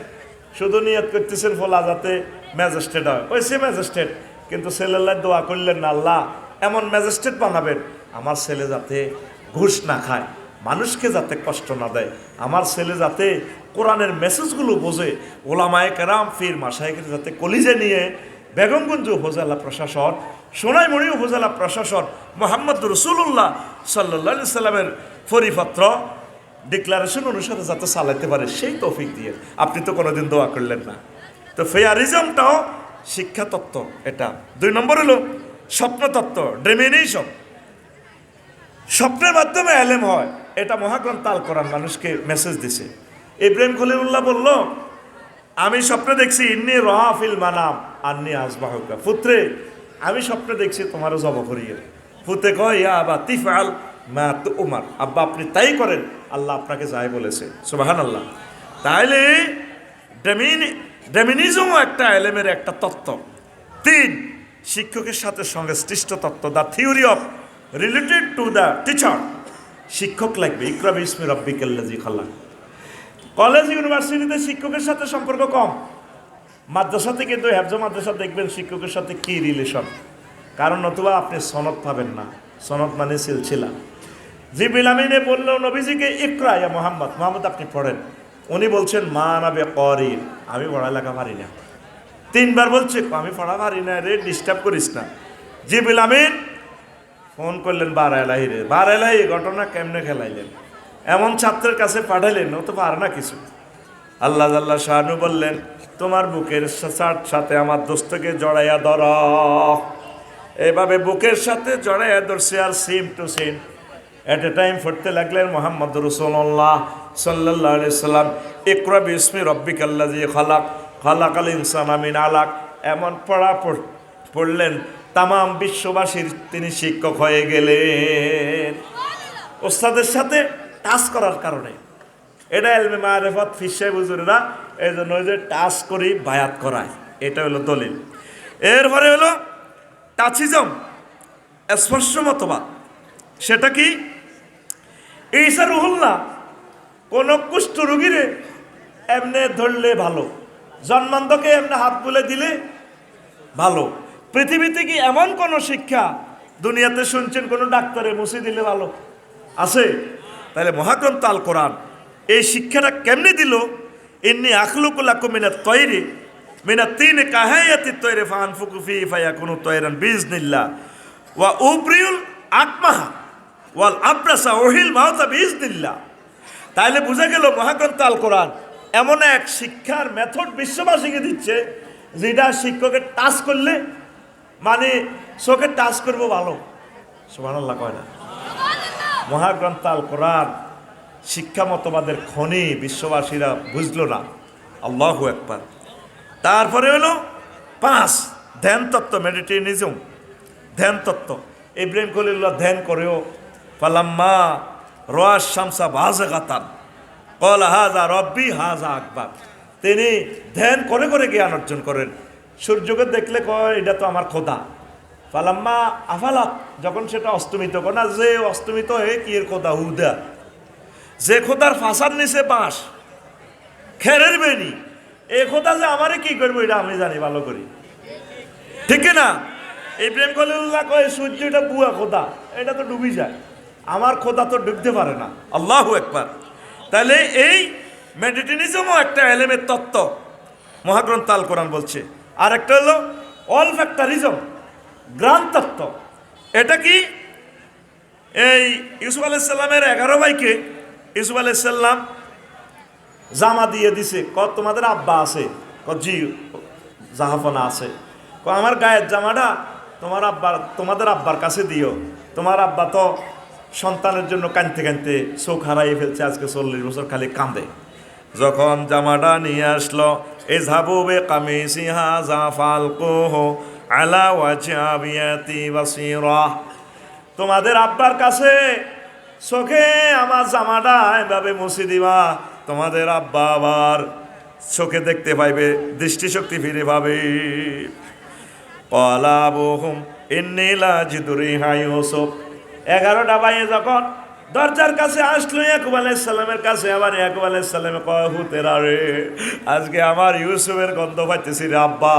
শুধু নিয়ত করতেছেন ফলা যাতে ম্যাজিস্ট্রেট হয়, ওই সে ম্যাজিস্ট্রেট, কিন্তু ছেলের দোয়া করলেন না, আল্লাহ এমন ম্যাজিস্ট্রেট বানাবেন আমার ছেলে যাতে ঘুষ না খায়, মানুষকে যাতে কষ্ট না দেয়, আমার ছেলে যাতে কোরআনের মেসেজগুলো বোঝে, ওলামায়ে কেরাম ফির মাশায়েখের যাতে কলিজে নিয়ে বেগমগঞ্জ উপজেলা প্রশাসন, সোনাইমুড়ি উপজেলা প্রশাসন মুহাম্মদ রাসূলুল্লাহ সাল্লাল্লাহু আলাইহি সাল্লামের পরিপত্র ডিক্লারেশন অনুসারে যাতে চালাতে পারে, সেই তৌফিক দিয়ে। আপনি তো কোনোদিন দোয়া করলেন না। তো ফেয়ারিজমটাও শিক্ষা তত্ত্ব। এটা 2 নম্বর হলো স্বপ্ন তত্ত্ব, ড্রিমিনেশন। স্বপ্নের মাধ্যমে এলেম হয়, এটা মহাগ্রন্থ আল কোরআন মানুষকে মেসেজ দিছে। ইব্রাহিম খলিলুল্লাহ বলল, আমি স্বপ্নে দেখছি ইন্নী রাফিল মানাম আন্নী আসবাহুকা, পুত্রে আমি স্বপ্নে দেখছি তোমারও জব করিয়ে। পুতে কয়, ইয়া আবা তিফআল মা তুমার, আব্বা আপনি তাই করেন, আল্লাহ আপনাকে যাই বলেছে। সুবহানাল্লাহ। তাহলে ডেমিনিজমও একটা এলেমের একটা তত্ত্ব। 3, শিক্ষকের সাথে সংশ্লিষ্ট তত্ত্ব, the theory of related to the teacher. শিক্ষক লাগবে, ইকরা বিসমি রাব্বিকাল্লাযী খালাক। কলেজ ইউনিভার্সিটিতে শিক্ষকের সাথে সম্পর্ক কম, মাদ্রাসাতে কিন্তু হেফজ মাদ্রাসা দেখবেন শিক্ষকের সাথে কি রিলেশন, কারণ নতুবা আপনি সনদ পাবেন না। সনদ মানে সিলসিলা। জিবরিল আমিনে বলল নবীজিকে, ইকরা ইয়া মুহাম্মদ, মুহাম্মদ আপনি পড়েন। উনি বলছেন মা আনা বিকারি, আমি পড়ালেখা পারি না। 3 বার বলছে, আমি পড়া পারি না রে, ডিস্টার্ব করিস না। জিবরিল আমিন ফোন করলেন বারাইলাহি রে, বারাইলাহি ঘটনা কেমনে খেলাইলেন, এমন ছাত্রের কাছে পাঠাইলেন, ও তো পারে না কিছু। আল্লাহ জাল্লা শাহানু বললেন, তোমার বুকের সাথে আমার দোস্তকে জড়াইয়া ধর। এভাবে বুকের সাথে জড়াইয়া ধরছে, আর same to same at a time পড়তে লাগলেন মুহাম্মদ রাসূলুল্লাহ সাল্লাল্লাহু আলাইহি সাল্লাম, ইকরা বিসমি রাব্বিকাল্লাযী খালাক, খালাকাল ইনসানা মিন আলাক। এমন পড়লেন তামাম বিশ্ববাসীর তিনি শিক্ষক হয়ে গেলেন ওস্তাদের সাথে টাচ করার কারণে। এটা এলমে মারিফত ফির সাহেব হুজুরেরা এই জন্য ওই যে টাচ করি বায়াত করায়, এটা হলো দলিল। এরপরে হলো টাচিজম, স্পর্শ মতবাদ। সেটা কি? ঈসা রুহুল্লাহ কোন কুষ্ঠ রোগীরে এমনে ধরলে ভালো, জন্মান্ধকে এমনি হাত বুলে দিলে ভালো। পৃথিবীতে কি এমন কোন শিক্ষা দুনিয়াতে শুনছেন কোন ডাক্তারে মুছে দিলে ভালো আছে? তাহলে মহাগ্রন্থ আল কোরআন এই শিক্ষাটা কেমনে দিল? ইন্নী আখলুকু লাকুম মিনাত তয়রি মিনাত তিনি কাহায়াতিত তয়রি ফানফুকু ফি ফায়াকুনু তয়রান বিইজনিল্লাহ ওয়া উবরিউল আকমাহা ওয়াল আবরাসা ওহিল মাউতা বিইজনিল্লাহ। তাহলে বোঝা গেল মহাগ্রন্থ আল কোরআন এমন এক শিক্ষার মেথড বিশ্ববাসীকে দিচ্ছে, যেটা শিক্ষকে টাচ করলে মানে চোখে টাচ করবো ভালো। সুবহানাল্লাহ কয় না? মহাগ্রন্থ আল কোরআন শিক্ষা মতবাদের খনি বিশ্ববাসীরা বুঝলো না। আল্লাহু আকবার। তারপরে হলো 5 ধ্যান তত্ত্ব, মেডিটেশনিজম, ধ্যান তত্ত্ব। ইব্রাহিম খলিলুল্লাহ ধ্যান করেও ফালাম্মা রাআশ শামসা বাযিগাতান ক্বালা হাযা রব্বি হাযা আকবার। তিনি ধ্যান করে করে জ্ঞান অর্জন করেন। সূর্যকে দেখলে কয় এটা তো আমার খোদা। ফালাম্মা আফালাত, যখন সেটা অস্তমিত করে না, যে অস্তমিত হয়ে কি এর খোদা হুদা, যে খোদার ফাঁসার নিচে বাঁশ খেরের বেনি, এ খোদা যে আমারে কি করবো এটা আমি জানি ভালো করি, ঠিক না? ইব্রাহিম খলিলুল্লাহ কয় সূর্য এটা বুয়া খোদা, এটা তো ডুবি যায়, আমার খোদা তো ডুবতে পারে না। আল্লাহু আকবার। তাহলে এই মেডিটেশনিজমও একটা এলেমের তত্ত্ব মহাগ্রন্থ আল কোরআন বলছে। আর একটা হলো অল ফ্যাক্টরিজম, গ্রাম তত্ত্ব। এটা কি? এই ইউসুফ আলাইহিস সালামের 11 ভাইকে ইউসুফ আলাইহিস সালাম জামা দিয়ে দিছে। তোমাদের আব্বা আছে? জি জাহাফনা আছে। আমার গায়ের জামাটা তোমাদের আব্বার কাছে দিও, তোমার আব্বা তো সন্তানের জন্য কাঁদতে কাঁদতে চোখ হারাই ফেলছে, আজকে 40 বছর খালি কাঁদে। যখন জামাটা নিয়ে আসলো, ইযহাবু বিকামিসি হাযা ফালকুহু আলা ওয়াজহি আবিয়াতি বাসীরা, তোমাদের আব্বার কাছে চোখে আমার জামাটা এভাবে মুছে দিবা, তোমাদের আব্বা আবার চোখে দেখতে পাইবে, দৃষ্টিশক্তি ফিরে পাবে। ক্বালা আবুহুম ইন্নী লাজিদু রিহা ইউসুফ। 11টা ভাইয়ে যখন দরজার কাছে আসলো ইয়াকুব আলাইহিস সালামের কাছে, আবার ইয়াকুব আলাইহিস সালামে কয়, হুতেরা রে, আজকে আমার ইউসুফের গন্ধ পাইতেছি রে আব্বা।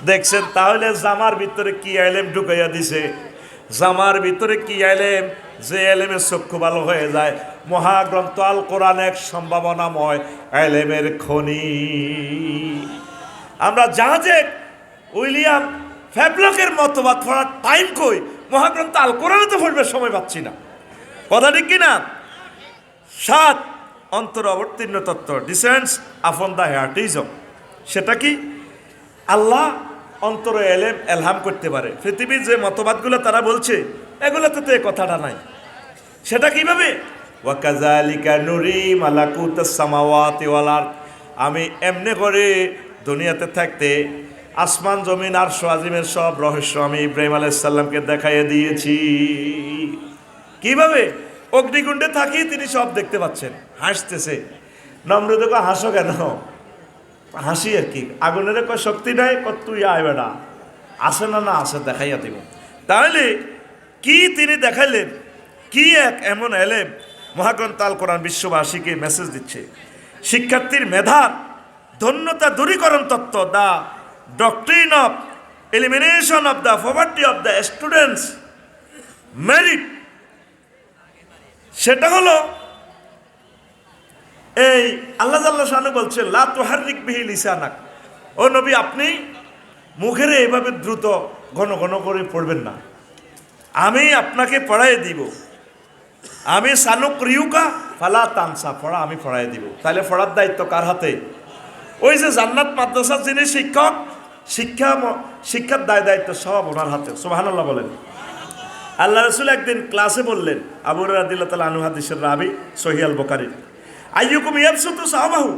দেখছেন? তাহলে জামার ভিতরে কি এলেম ঢুকাইয়া দিছে, জামার ভিতরে কি এলেম, যে এলেমের চক্ষু ভালো হয়ে যায়। মহাগ্রন্থ আল কোরআন এক সম্ভাবনাময় এলেমের খনি। আমরা জাহাজে উইলিয়াম ফ্যাবলকের মতবাদ পড়ার টাইম কই, মহাগ্রন্থ আল কোরআনে তো পড়বে সময় পাচ্ছি না। কথা ঠিক কিনা? 7 অন্তর অবতীর্ণ তত্ত্ব, ডিসেন্টস আপন দ্য হার্টিজম। সেটা কি? আল্লাহ অন্তরে এলেম এলহাম করতে পারে। পৃথিবীর যে মতবাদগুলো তারা বলছে, এগুলোতে তো এই কথাটা নাই। সেটা কিভাবে? ওয়াকাযালিকা নুরি মালাকুতাস সামাওয়াতি ওয়াল আরদ, আমি এমনি করে দুনিয়াতে থাকতে আসমান জমিন আরশ আজিমের সব রহস্য আমি ইব্রাহিম আলাইহিস সালামকে দেখাইয়ে দিয়েছি। কিভাবে? অগ্নিকুণ্ডে থাকি তিনি সব দেখতে পাচ্ছেন। হাসতেছে। নমরুদ কয়, হাসো কেন? হাসি আর কি, আগুনের কয় শক্তি নাই, তুই আয় বেটা, আসে না? না আসে, দেখাইয়া দিব। তাহলে কি তিনি দেখাইলেন? কি এক এমন এলেম! মহাগ্রন্থ আল কোরআন বিশ্ববাসীকে মেসেজ দিচ্ছে। শিক্ষার্থীর মেধার ধন্যতা দূরীকরণ তত্ত্ব, the doctrine of elimination of the poverty of the students merit. সেটা হলো এই আল্লাহ জাল্লা শানু বলছেন, লা তুহাররিক বিহি লিসানাক, ও নবী আপনি মুখের এইভাবে দ্রুত ঘন ঘন করে পড়বেন না, আমি আপনাকে পড়াই দিব। আমি সানুকরিউকা ফালা তানসা, পড়া আমি পড়াই দিব। তাহলে পড়ার দায়িত্ব কার হাতে? ওই যে জান্নাত মাদ্রাসার যিনি শিক্ষক, শিক্ষার দায়িত্ব সব ওনার হাতে। সুবহানাল্লাহ বলেন। আল্লাহ রাসূল একদিন ক্লাসে বললেন, আবু হুরায়রা রাদিয়াল্লাহু তাআলা আনহু হাদিসের রাবী, সহিহ আল বুখারী, আইয়ুকুম ইয়াবসুতু সাহাবাহু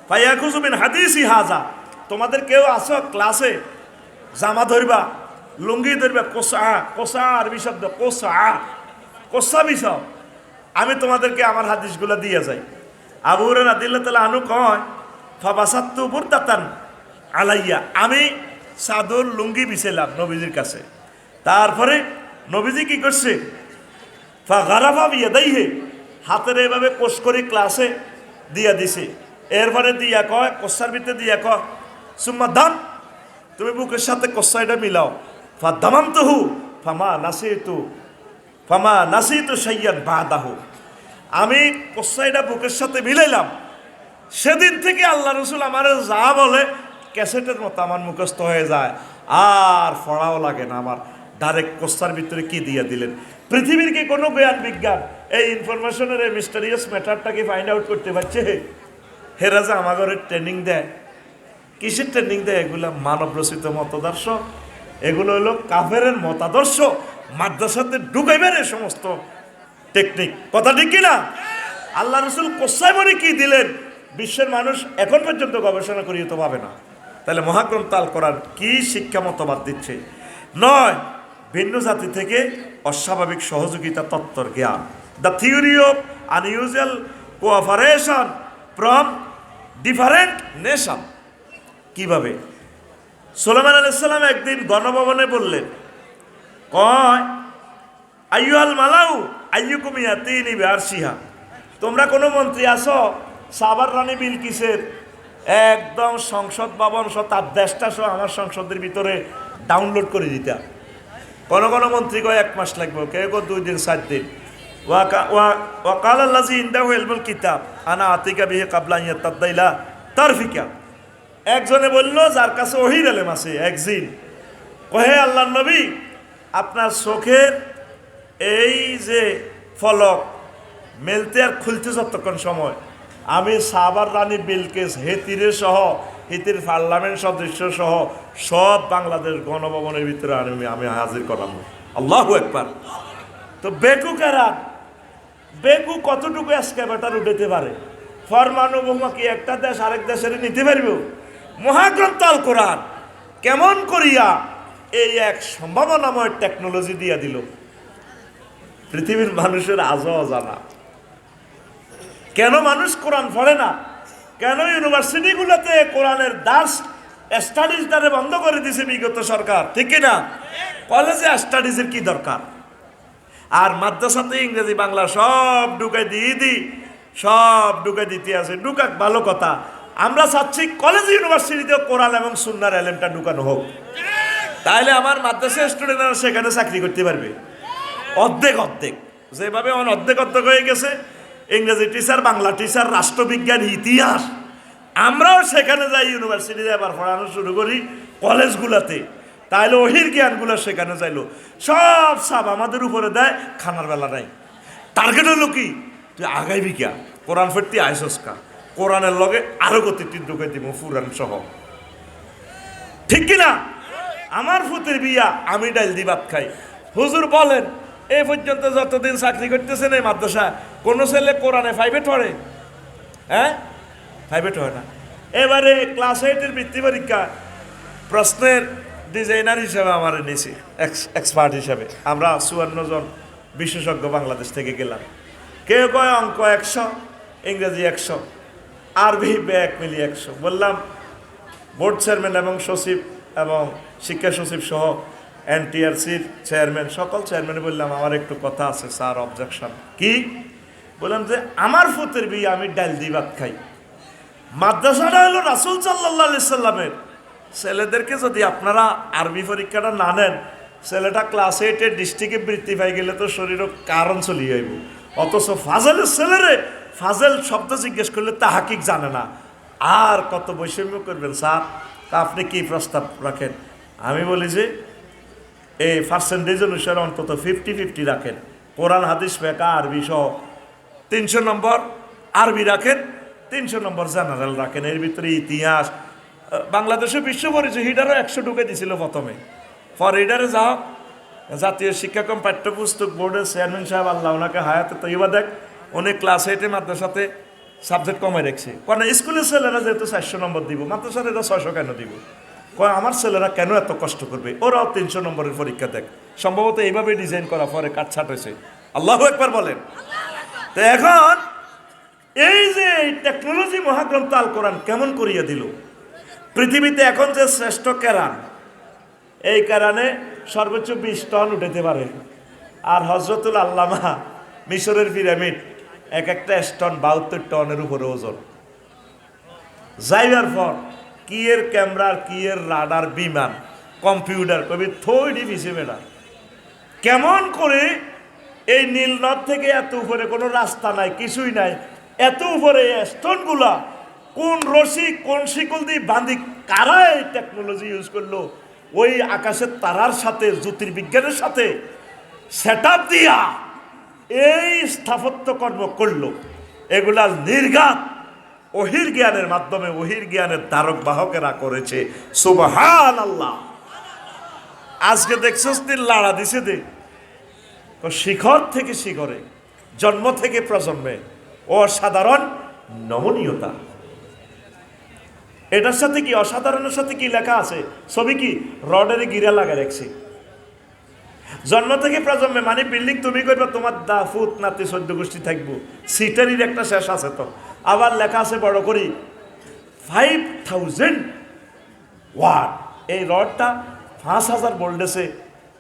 ফায়াখুযু মিন হাদিসি হাযা, তোমাদের কেউ আসো ক্লাসে জামা ধরবা, লুঙ্গি ধরবা, কোসা আরবি শব্দ, কোসা বিষয়, আমি তোমাদেরকে আমার হাদিসগুলো দিয়ে যাই। আবু হুরায়রা রাদিয়াল্লাহু তাআলা আনহু কয়, ফাবাসাত্তু বুরদাতান আলাইয়া, আমি চাদর লুঙ্গি বিছাইলাম নবীজির কাছে। তারপরে নবীজি কি করছে? ফাগারাফা বিয়াদাইহি, হাতের এভাবে কোষ করে ক্লাসে দিয়া দিছে। এরপরে দিয়া কয়, কোসার ভিতরে দিয়া কয়, সুম্মা দাম, তুমি বুকের সাথে কোসাইটা মিলাও। ফা দামামতুহু ফামা নাসিতু শাইয়ান বাদাহু, আমি কোসাইটা বুকের সাথে মিলাইলাম, সেদিন থেকে আল্লাহ রসুল আমার যা বলে ক্যাসেটের মতো আমার মুখস্থ হয়ে যায়, আর পড়াও লাগে না আমার। ডাইরেক্ট কোস্তার ভিতরে কি দিয়ে দিলেন? পৃথিবীর কি কোনো জ্ঞান বিজ্ঞান এই ইনফরমেশনের এই মিস্টারিয়াস ম্যাটারটাকে ফাইন্ড আউট করতে পারছে? হেরা যে আমাদের ট্রেনিং দেয়, কিসের ট্রেনিং দেয়? এগুলো মানব রচিত মতাদর্শ, এগুলো হলো কাফেরের মতাদর্শ, মাদ্রাসাতে ঢুকাইবেন এই সমস্ত টেকনিক। কথা ঠিক কিনা? আল্লাহ রসুল কোসায় মনে কি দিলেন বিশ্বের মানুষ এখন পর্যন্ত গবেষণা করিয়ে তো পাবে না। তাহলে মহাগ্রন্থ আল কোরআন কি শিক্ষা মতবাদ দিচ্ছে? নয়, ভিন্ন জাতি থেকে অস্বাভাবিক সহযোগিতা তত্ত্বর জ্ঞান, the theory of unusual cooperation from different nation. কিভাবে? সুলাইমান আলাইহিস সালাম একদিন গণভবনে বললেন, কয়, আইয়ুহাল মালাউ আইয়ুকুম ইয়াতিনি বিআরশিহা, তোমরা কোনো মন্ত্রী আসো সাবার রানী বিলকিসের একদম সংসদ ভবন সহ তার দেশটা সহ আমার সংসদের ভিতরে ডাউনলোড করে দিতা। কোনো কোনো মন্ত্রী কয় 1 মাস লাগবে, কেউ কেউ 2 দিন 4 দিন। ওয়াকাল আল্লাযী ইনদাহু ইলমুল কিতাব আনা আতিকা বিহি ক্বাবলা আন ইয়াতাদ্দা ইলা তারফিকা, একজনে বলল যার কাছে ওহীর ইলম আছে, একদিন কহে আল্লাহর নবী, আপনার চোখের এই যে ফলক মেলতে আর খুলতে যতক্ষণ সময়, আমি সাবার রানী বিলকিস হেতিরে সহ, হিতির পার্লামেন্ট সদস্য সহ সব বাংলাদেশ গণভবনের ভিতরে আমি হাজির করাবো। আল্লাহু আকবার। তো বেকু কারা? বেকু কতটুকু এসকেভেটার উঠাতে পারে? ফরমানু বোমা কি একটা দেশ আরেক দেশের নিতে পারবে? মহাগ্রন্থ আল কোরআন কেমন করিয়া এই এক সম্ভাবনাময় টেকনোলজি দিয়া দিল, পৃথিবীর মানুষের আজও অজানা। কেন মানুষ কোরআন পড়ে না? কেন ইউনিভার্সিটিগুলোতে কোরআনের দাস স্টাডিজ দ্বারা বন্ধ করে দিয়েছে বিগত সরকার, ঠিক কিনা? কলেজে স্টাডিজের কি দরকার? আর মাদ্রাসাতে ইংরেজি বাংলা সব ঢুকাই সব ঢুকাই দিতে আছে। ঢুকাক, ভালো কথা। আমরা চাচ্ছি কলেজ ইউনিভার্সিটিতেও কোরআন এবং সুন্নাহর এলেমটা ঢুকানো হোক। তাহলে আমার মাদ্রাসার স্টুডেন্টরা সেখানে চাকরি করতে পারবে অর্ধেক অর্ধেক, যেভাবে অর্ধেক অর্ধেক হয়ে গেছে ইংরেজি টিচার, বাংলা টিচার, রাষ্ট্রবিজ্ঞান, ইতিহাস। আমরাও সেখানে যাই, ইউনিভার্সিটিতে এবার পড়ানো শুরু করি কলেজগুলোতে। তাইলে ওহির জ্ঞানগুলো সেখানে যাইলো, সব আমাদের উপরে দেয়, খানার বেলা নাই। টার্গেট হলো কি? তুই আগাইবি কিয়া, কোরআন ফেরতি আইসস্কা, কোরআনের লগে আরো গতি ঢুকে দিব ফুরান সহ, ঠিক কিনা? আমার ফুতের বিয়া, আমি ডাইল দি ভাত খাই। হুজুর বলেন, এই পর্যন্ত যতদিন চাকরি করতেছেন এই মাদ্রাসা, কোনো ছেলে কোরআনে 5-এ পড়ে? হ্যাঁ, 5-এ হয় না। এবারে ক্লাস 8-এর বৃত্তি পরীক্ষা প্রশ্নের ডিজাইনার হিসাবে আমার নিয়েছি, এক্সপার্ট হিসাবে। আমরা 54 জন বিশেষজ্ঞ বাংলাদেশ থেকে গেলাম। কেউ কয় অঙ্ক 100, ইংরেজি 100, আরবি ব্যাক মিলিয়ে 100। বললাম বোর্ড চেয়ারম্যান এবং সচিব এবং শিক্ষা সচিব সহ এনটিআরসির চেয়ারম্যান, সকল চেয়ারম্যান বললাম, আমার একটু কথা আছে স্যার, অবজেকশন। কি? বললাম যে আমার ফুতের বিয়ে, আমি ডাল দি ভাত খাই। মাদ্রাসাটা হলো রাসূল সাল্লাল্লাহু আলাইহি সাল্লামের। ছেলেদেরকে যদি আপনারা আরবি পরীক্ষাটা না নেন, ছেলেটা ক্লাস 8-এর ডিস্ট্রিক্টে বৃত্তি পাই গেলে তো শরীরও কারণ চলিয়ে যাইব। অথচ ফাজেলের ছেলেরে ফাজেল শব্দ জিজ্ঞেস করলে তাহাকিক জানে না। আর কত বৈষম্য করবেন স্যার? তা আপনি কি প্রস্তাব রাখেন? আমি বলি যে এই পার্সেন্টেজ অনুসারে অন্তত 50-50 রাখেন, কোরআন হাদিস ফিকহ আরবি সহ 300 নম্বর আরবি রাখেন, 300 নম্বর জেনারেল রাখেন। এর ভিতরে ইতিহাস, বাংলাদেশে বিশ্ব পরিচয় হিডারও 100 ঢুকে দিছিল প্রথমে। পরে হিডারে যাও, জাতীয় শিক্ষাক্রম পাঠ্যপুস্তক বোর্ডের চেয়ারম্যান সাহেব, আল্লাহ ওনাকে হায়াতে তৈবা দেখ, অনেক ক্লাস 8 মাদ্রাসাতে সাবজেক্ট কমে রেখেছে। কারণ স্কুলের ছেলেরা যেহেতু 400 নম্বর দিব, মাদ্রাসার এরা 600 কেন দিব? কয় আমার ছেলেরা কেন এত কষ্ট করবে, ওরাও 300 নম্বরের পরীক্ষা দেখ। সম্ভবত এইভাবে ডিজাইন করা, পরে কাটছাট হয়েছে। আল্লাহু আকবার বলেন। তো এখন এই যে টেকনোলজি মহাগ্রন্থ আল কোরআন কেমন করিয়া দিল, পৃথিবীতে এখন যে শ্রেষ্ঠ কেরান, এই কেরানে সর্বোচ্চ 20 টন উঠাতে পারে। আর হজরতুল আল্লামা মিশরের পিরামিড এক একটা স্টোন 72 টনের উপরে ওজন। যাইবার পর কি এর ক্যামেরার, কি এর রাডার, বিমান, কম্পিউটার কবি থইডি ভিসে বেড়া কেমন করে এই নীলনদ থেকে এত উপরে কোনো রাস্তা নাই, কিছুই নাই, এত উপরে স্টোনগুলা কোন রশি কোন শিকল দিয়ে বাঁধি, কারা এই টেকনোলজি ইউজ করলো, ওই আকাশের তারার সাথে জ্যোতির্বিজ্ঞানের সাথে সেট আপ দিয়া এই স্থাপত্য কর্ম করলো। এগুলা নির্ঘাত ওহির জ্ঞানের মাধ্যমে, ওহির জ্ঞানের ধারক বাহকেরা করেছে। সুবহানাল্লাহ। আজকে দেখছস দিন লাড়া দিছে দে, শিখর থেকে শিখরে, জন্ম থেকে প্রজন্মে অসাধারণ নমনীয়তা। এটার সাথে কি অসাধারণের সাথে কি লেখা আছে? ছবি কি রডের গিরা লাগা রাখছি। জন্ম থেকে প্রজন্মে মানে বিল্ডিং তুমি করবে, তোমার দা ফুত নাতি 14 গোষ্ঠী থাকবো, সিটারির একটা শেষ আছে। তো আবার লেখা আছে বড় করি 5000 ওয়াট। এই রডটা 5000 ভোল্টেজে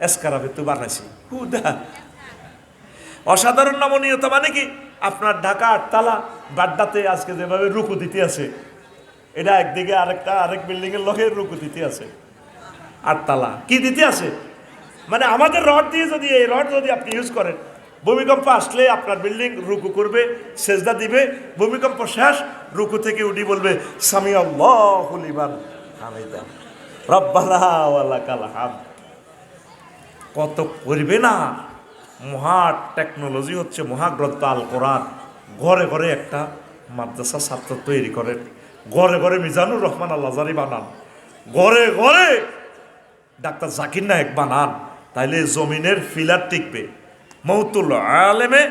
এসকারাবে তুই বানাইছি। অসাধারণ নমনীয়তা মানে কি, আপনার ঢাকা 8 তলা বাড্ডাতে আজকে যেভাবে রুকু দিতে আছে, এটা একদিকে আরেক বিল্ডিং এর লগে রুকু দিতে আছে। 8 তলা কি দিতে আছে মানে আমাদের রড দিয়ে, যদি এই রড যদি আপনি ইউজ করেন, ভূমিকম্প আসলে আপনার বিল্ডিং রুকু করবে, সেজদা দিবে, ভূমিকম্প শেষ, রুকু থেকে উঠি বলবে সামি আল্লাহু লিমান হামিদা রব্বানা ওয়া লাকাল হামদ। কত করবে না। মহা টেকনোলজি হচ্ছে মহাগ্রন্থ আল কোরআন। ঘরে ঘরে একটা মাদ্রাসা ছাত্র তৈরি করেন, ঘরে ঘরে মিজানুর রহমান আল আজহারি বানান, ঘরে ঘরে ডাক্তার জাকির নায়েক বানান, তাইলে জমিনের ফিলার টিকবে। মৌতুল আলেমে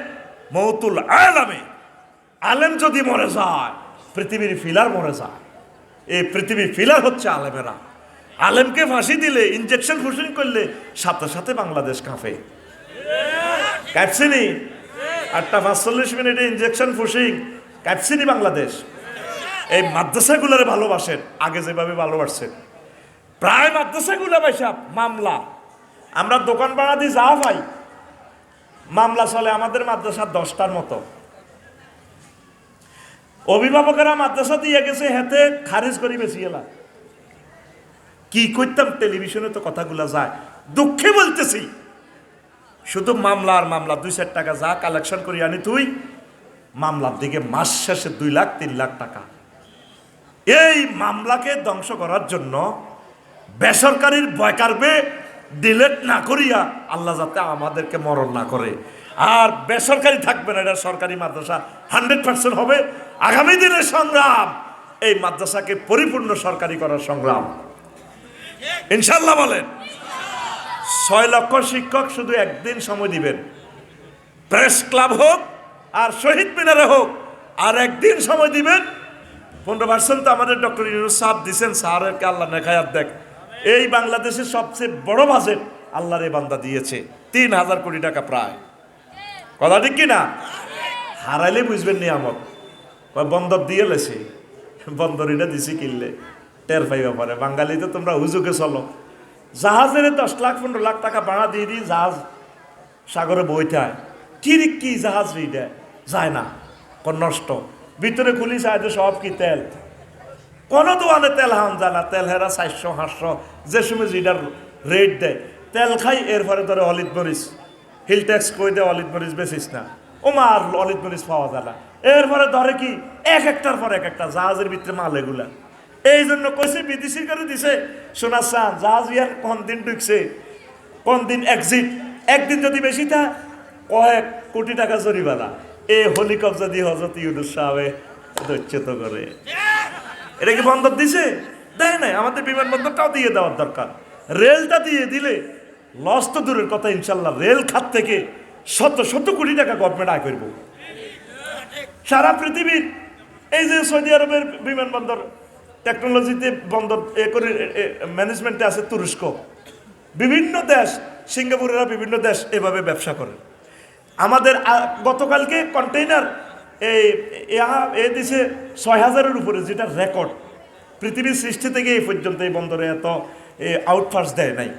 মৌতুল আলামে, আলেম যদি মরে যায় পৃথিবীর ফিলার মরে যায়। এই পৃথিবীর ফিলার হচ্ছে আলেমেরা। আলেমকে ফাঁসি দিলে, ইনজেকশন ফুসিং করলে সাথে সাথে বাংলাদেশ কাঁপে। কাঁপছিনি 8টা 45 মিনিটে ইনজেকশন ফুসিং, কাঁপছিনি বাংলাদেশ। এই মাদ্রাসাগুলোরে ভালোবাসেন, আগে যেভাবে ভালোবাসছেন। প্রায় মাদ্রাসাগুলো ভাইসাব মামলা, আমরা দোকান ভাড়া দিয়ে যা পাই মামলা চলে আমাদের মাদ্রাসা 10টার মতো। অভিভাবকেরা মাদ্রাসা দিয়ে গেছে, হেতে খারিজ করি বেশি গেলা। কি করতাম, টেলিভিশনে তো কথাগুলো যায়, দুঃখে বলতেছি। শুধু মামলা আর মামলা, 2-4 টাকা যা কালেকশন করি আনি তুই, মামলার দিকে মাস শেষে 2 লাখ 3 লাখ টাকা। এই মামলাকে ধ্বংস করার জন্য বেসরকারির ভয় কারবে ডিলেট না করিয়া আল্লাহ যাতে আমাদেরকে মরণ না করে। আর বেসরকারি থাকবে না, এটা সরকারি মাদ্রাসা 100% হবে। আগামী দিনের সংগ্রাম এই মাদ্রাসাকে পরিপূর্ণ সরকারি করার সংগ্রাম, ইনশাল্লাহ বলেন। 6 লক্ষ শিক্ষক শুধু একদিন সময় দিবেন, প্রেস ক্লাব হোক আর শহীদ মিনারে হোক, আর একদিন সময় দিবেন। 15% তো আমাদের ডক্টর ইউনূস সাহেব দিচ্ছেন, স্যারকে আল্লাহ নেখায়াত দেখ। এই বাংলাদেশের সবচেয়ে বড় বাজেট আল্লাহর এই বান্দা দিয়েছে, 3000 কোটি টাকা প্রায়। কথা ঠিক কিনা? হারাইলে বুঝবেন নিয়ামত। বন্দর দিয়ে লেছি, বন্দর এটা দিছি কিনলে টের পাইবা পারে। বাঙালিতে তোমরা হুজুকে চলো, জাহাজের 10 লাখ 15 লাখ টাকা ভাড়া দিয়ে দিই, জাহাজ সাগরে বইতে হয়। ঠিক কি জাহাজ রিডে যায় না, কোন নষ্ট। ভিতরে খুলি চাইতে সব কি তেল, কোনো দোকানে তেল হান যায় না। তেল হেরা 400-500 যে সময় যেটার রেট দেয় তেল খাই। এরপরে ধরে অলিদ মরিচ, হিল ট্যাক্স কই দেয়, অলিদ মরিচ বেচিস না, ওমার অলিদ মরিচ পাওয়া যায় না। এরপরে ধরে কি এক একটার পর এক একটা জাহাজের ভিতরে মাল এগুলা। এই জন্য কইছে বিদেশির করে দিছে সোনার চান, জাহাজ ইয়ার কোন দিন ঢুকছে কোন দিন এক্সিট। একদিন যদি বেশি থা কয়েক কোটি টাকা জরিমানা, এ হেলিকপ্টার দিয়ে হযরত ইউনূস সাহেব দৈত্যত করে। এটা কি বন্দর দিছে? দেয় নাই। আমাদের বিমানবন্দরটাও দিয়ে দেওয়ার দরকার। রেলটা দিয়ে দিলে লস তো দূরের কথা, ইনশাল্লাহ রেল খাত থেকে শত শত কোটি টাকা গভর্নমেন্ট আয় করব। সারা পৃথিবীর এই যে সৌদি আরবের বিমানবন্দর টেকনোলজিতে বন্দর এ করে ম্যানেজমেন্টে আছে তুরস্ক, বিভিন্ন দেশ, সিঙ্গাপুরেরা বিভিন্ন দেশ এভাবে ব্যবসা করে। আমাদের গতকালকে কন্টেইনার এ দিছে ৬,০০০-এর উপরে, যেটা রেকর্ড পৃথিবীর সৃষ্টি থেকে এই পর্যন্ত এই বন্দরে এত আউটফার্স দেয় নাই।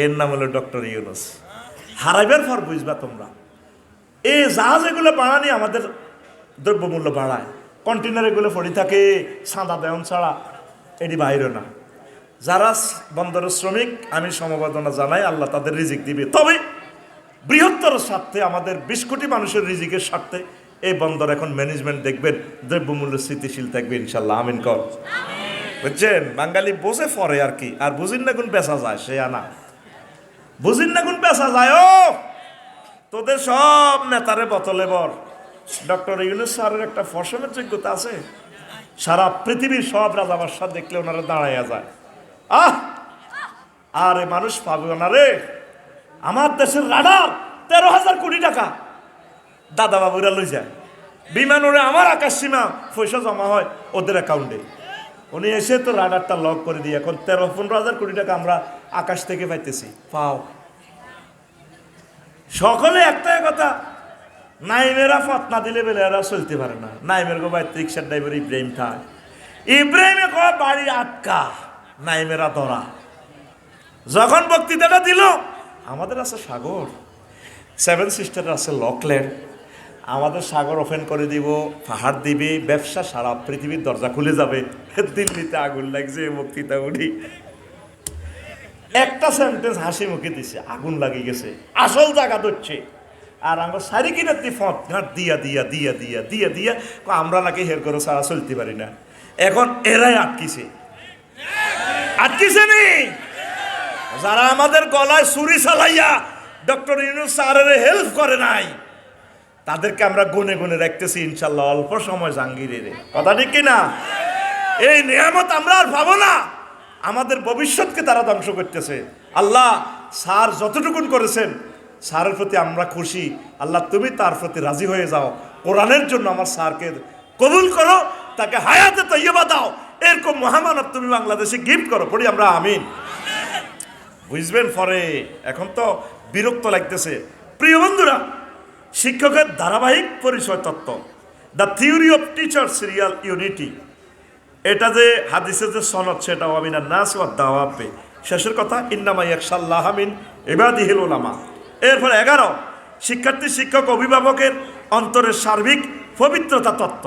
এর নাম হলো ডক্টর ইউনূস। হারাইবার পর বুঝবা তোমরা, এই জাহাজ এগুলো বাড়ানি আমাদের দ্রব্যমূল্য বাড়ায়। কন্টেনার এগুলো পড়ে থাকে সাদা দেওয়ান ছাড়া, এটি বাইরে না। যারা বন্দরের শ্রমিক আমি সমবেদনা জানাই, আল্লাহ তাদের রিজিক দিবে। তবে বৃহত্তর স্বার্থে, আমাদের ২০ কোটি মানুষের রিজিকের স্বার্থে এই বন্দর এখন ম্যানেজমেন্ট দেখবেন দ্রব্যমূল্য স্থিতিশীল থাকবে ইনশাল্লাহ। আমিন কর। বুঝছেন, বাঙালি বোঝে পরে আর কি, আর বুঝিন না কোন পেশা যায় সে আনা, বুঝিন না কোন পেশা যায়। ও তোদের সব নেতারে বোতলে বর। ডক্টর ইউনূস স্যারের একটা ফসমের যোগ্যতা আছে, সারা পৃথিবীর সব রাজা বাদশাহ দেখলে ওনারা দাঁড়াইয়া যায়। আরে মানুষ পাবে না রে। আমার দেশের রাডার ১৩,০০০ কোটি টাকা দাদা বাবুরা লই যায়। বিমান ওরে আমার আকাশ সীমা পয়সা জমা হয় ওদের অ্যাকাউন্টে। উনি এসে তো রাডারটা লক করে দিয়ে এখন ১৩-১৫,০০০ কোটি টাকা আমরা আকাশ থেকে পাইতেছি। পাও সকলে একটাই কথা, নাইমেরা ফত না দিলে বেলে এরা চলতে পারে না। নাইমের গো ভাই রিক্সার ড্রাইভার ইব্রাহিম থাক, ইব্রাহিমে কয় বাড়ি আটকা, নাইমেরা ধরা। যখন বক্তৃতাটা দিল, আমাদের আছে সাগর, 7 সিস্টার আছে লকল্যান্ড, আমাদের সাগর ওপেন করে দিব, পাহাড় দিবে, ব্যবসা সারা পৃথিবীর দরজা খুলে যাবে। দিল্লিতে আগুন লাগছে, বক্তৃতা উঠি একটা সেন্টেন্স হাসি মুখে দিছে, আগুন লাগিয়ে গেছে, আসল জায়গা ধরছে। আর আমরা সারি কিনার ফট ঘাট দিয়া দিয়া দিয়া দিয়া দিয়া দিয়া আমরা নাকি হের করে সারা চলতে পারি না। এখন এরাই আটকিছে, আটকিছে নি যারা আমাদের গলায় ছুরি চালাইয়া ডক্টর ইউনূস স্যারের হেল্প করে নাই, তাদেরকে আমরা গুনে গুনে রাখতেছি ইনশাল্লাহ অল্প সময় জাহাঙ্গীরের। কথা ঠিক কিনা? এই নিয়ামত আমরা আর পাবো না, আমাদের ভবিষ্যৎকে তারা ধ্বংস করতেছে। আল্লাহ স্যার যতটুকুন করেছেন, স্যারের প্রতি আমরা খুশি। আল্লাহ তুমি তার প্রতি রাজি হয়ে যাও, কোরআনের জন্য আমার স্যারকে কবুল করো, তাকে হায়াতে তৈয়বা দাও, এরকম মহামানব তুমি বাংলাদেশে গিফট করো। পড়ি আমরা আমিন। বুঝবেন পরে, এখন তো বিরক্ত লাগতেছে। প্রিয় বন্ধুরা, শিক্ষকের ধারাবাহিক পরিচয় তত্ত্ব, the theory of teachers Real unity, এটা যে হাদিসের যে সনদ, সেটা আমিনান নাস ওয়াদ দাওয়াবে, শেষের কথা ইন্নামা ইয়াখশাল্লাহ মিন ইবাদিহিল উলামা। এরপর 11 শিক্ষার্থী শিক্ষক অভিভাবকের অন্তরের সার্বিক পবিত্রতা তত্ত্ব।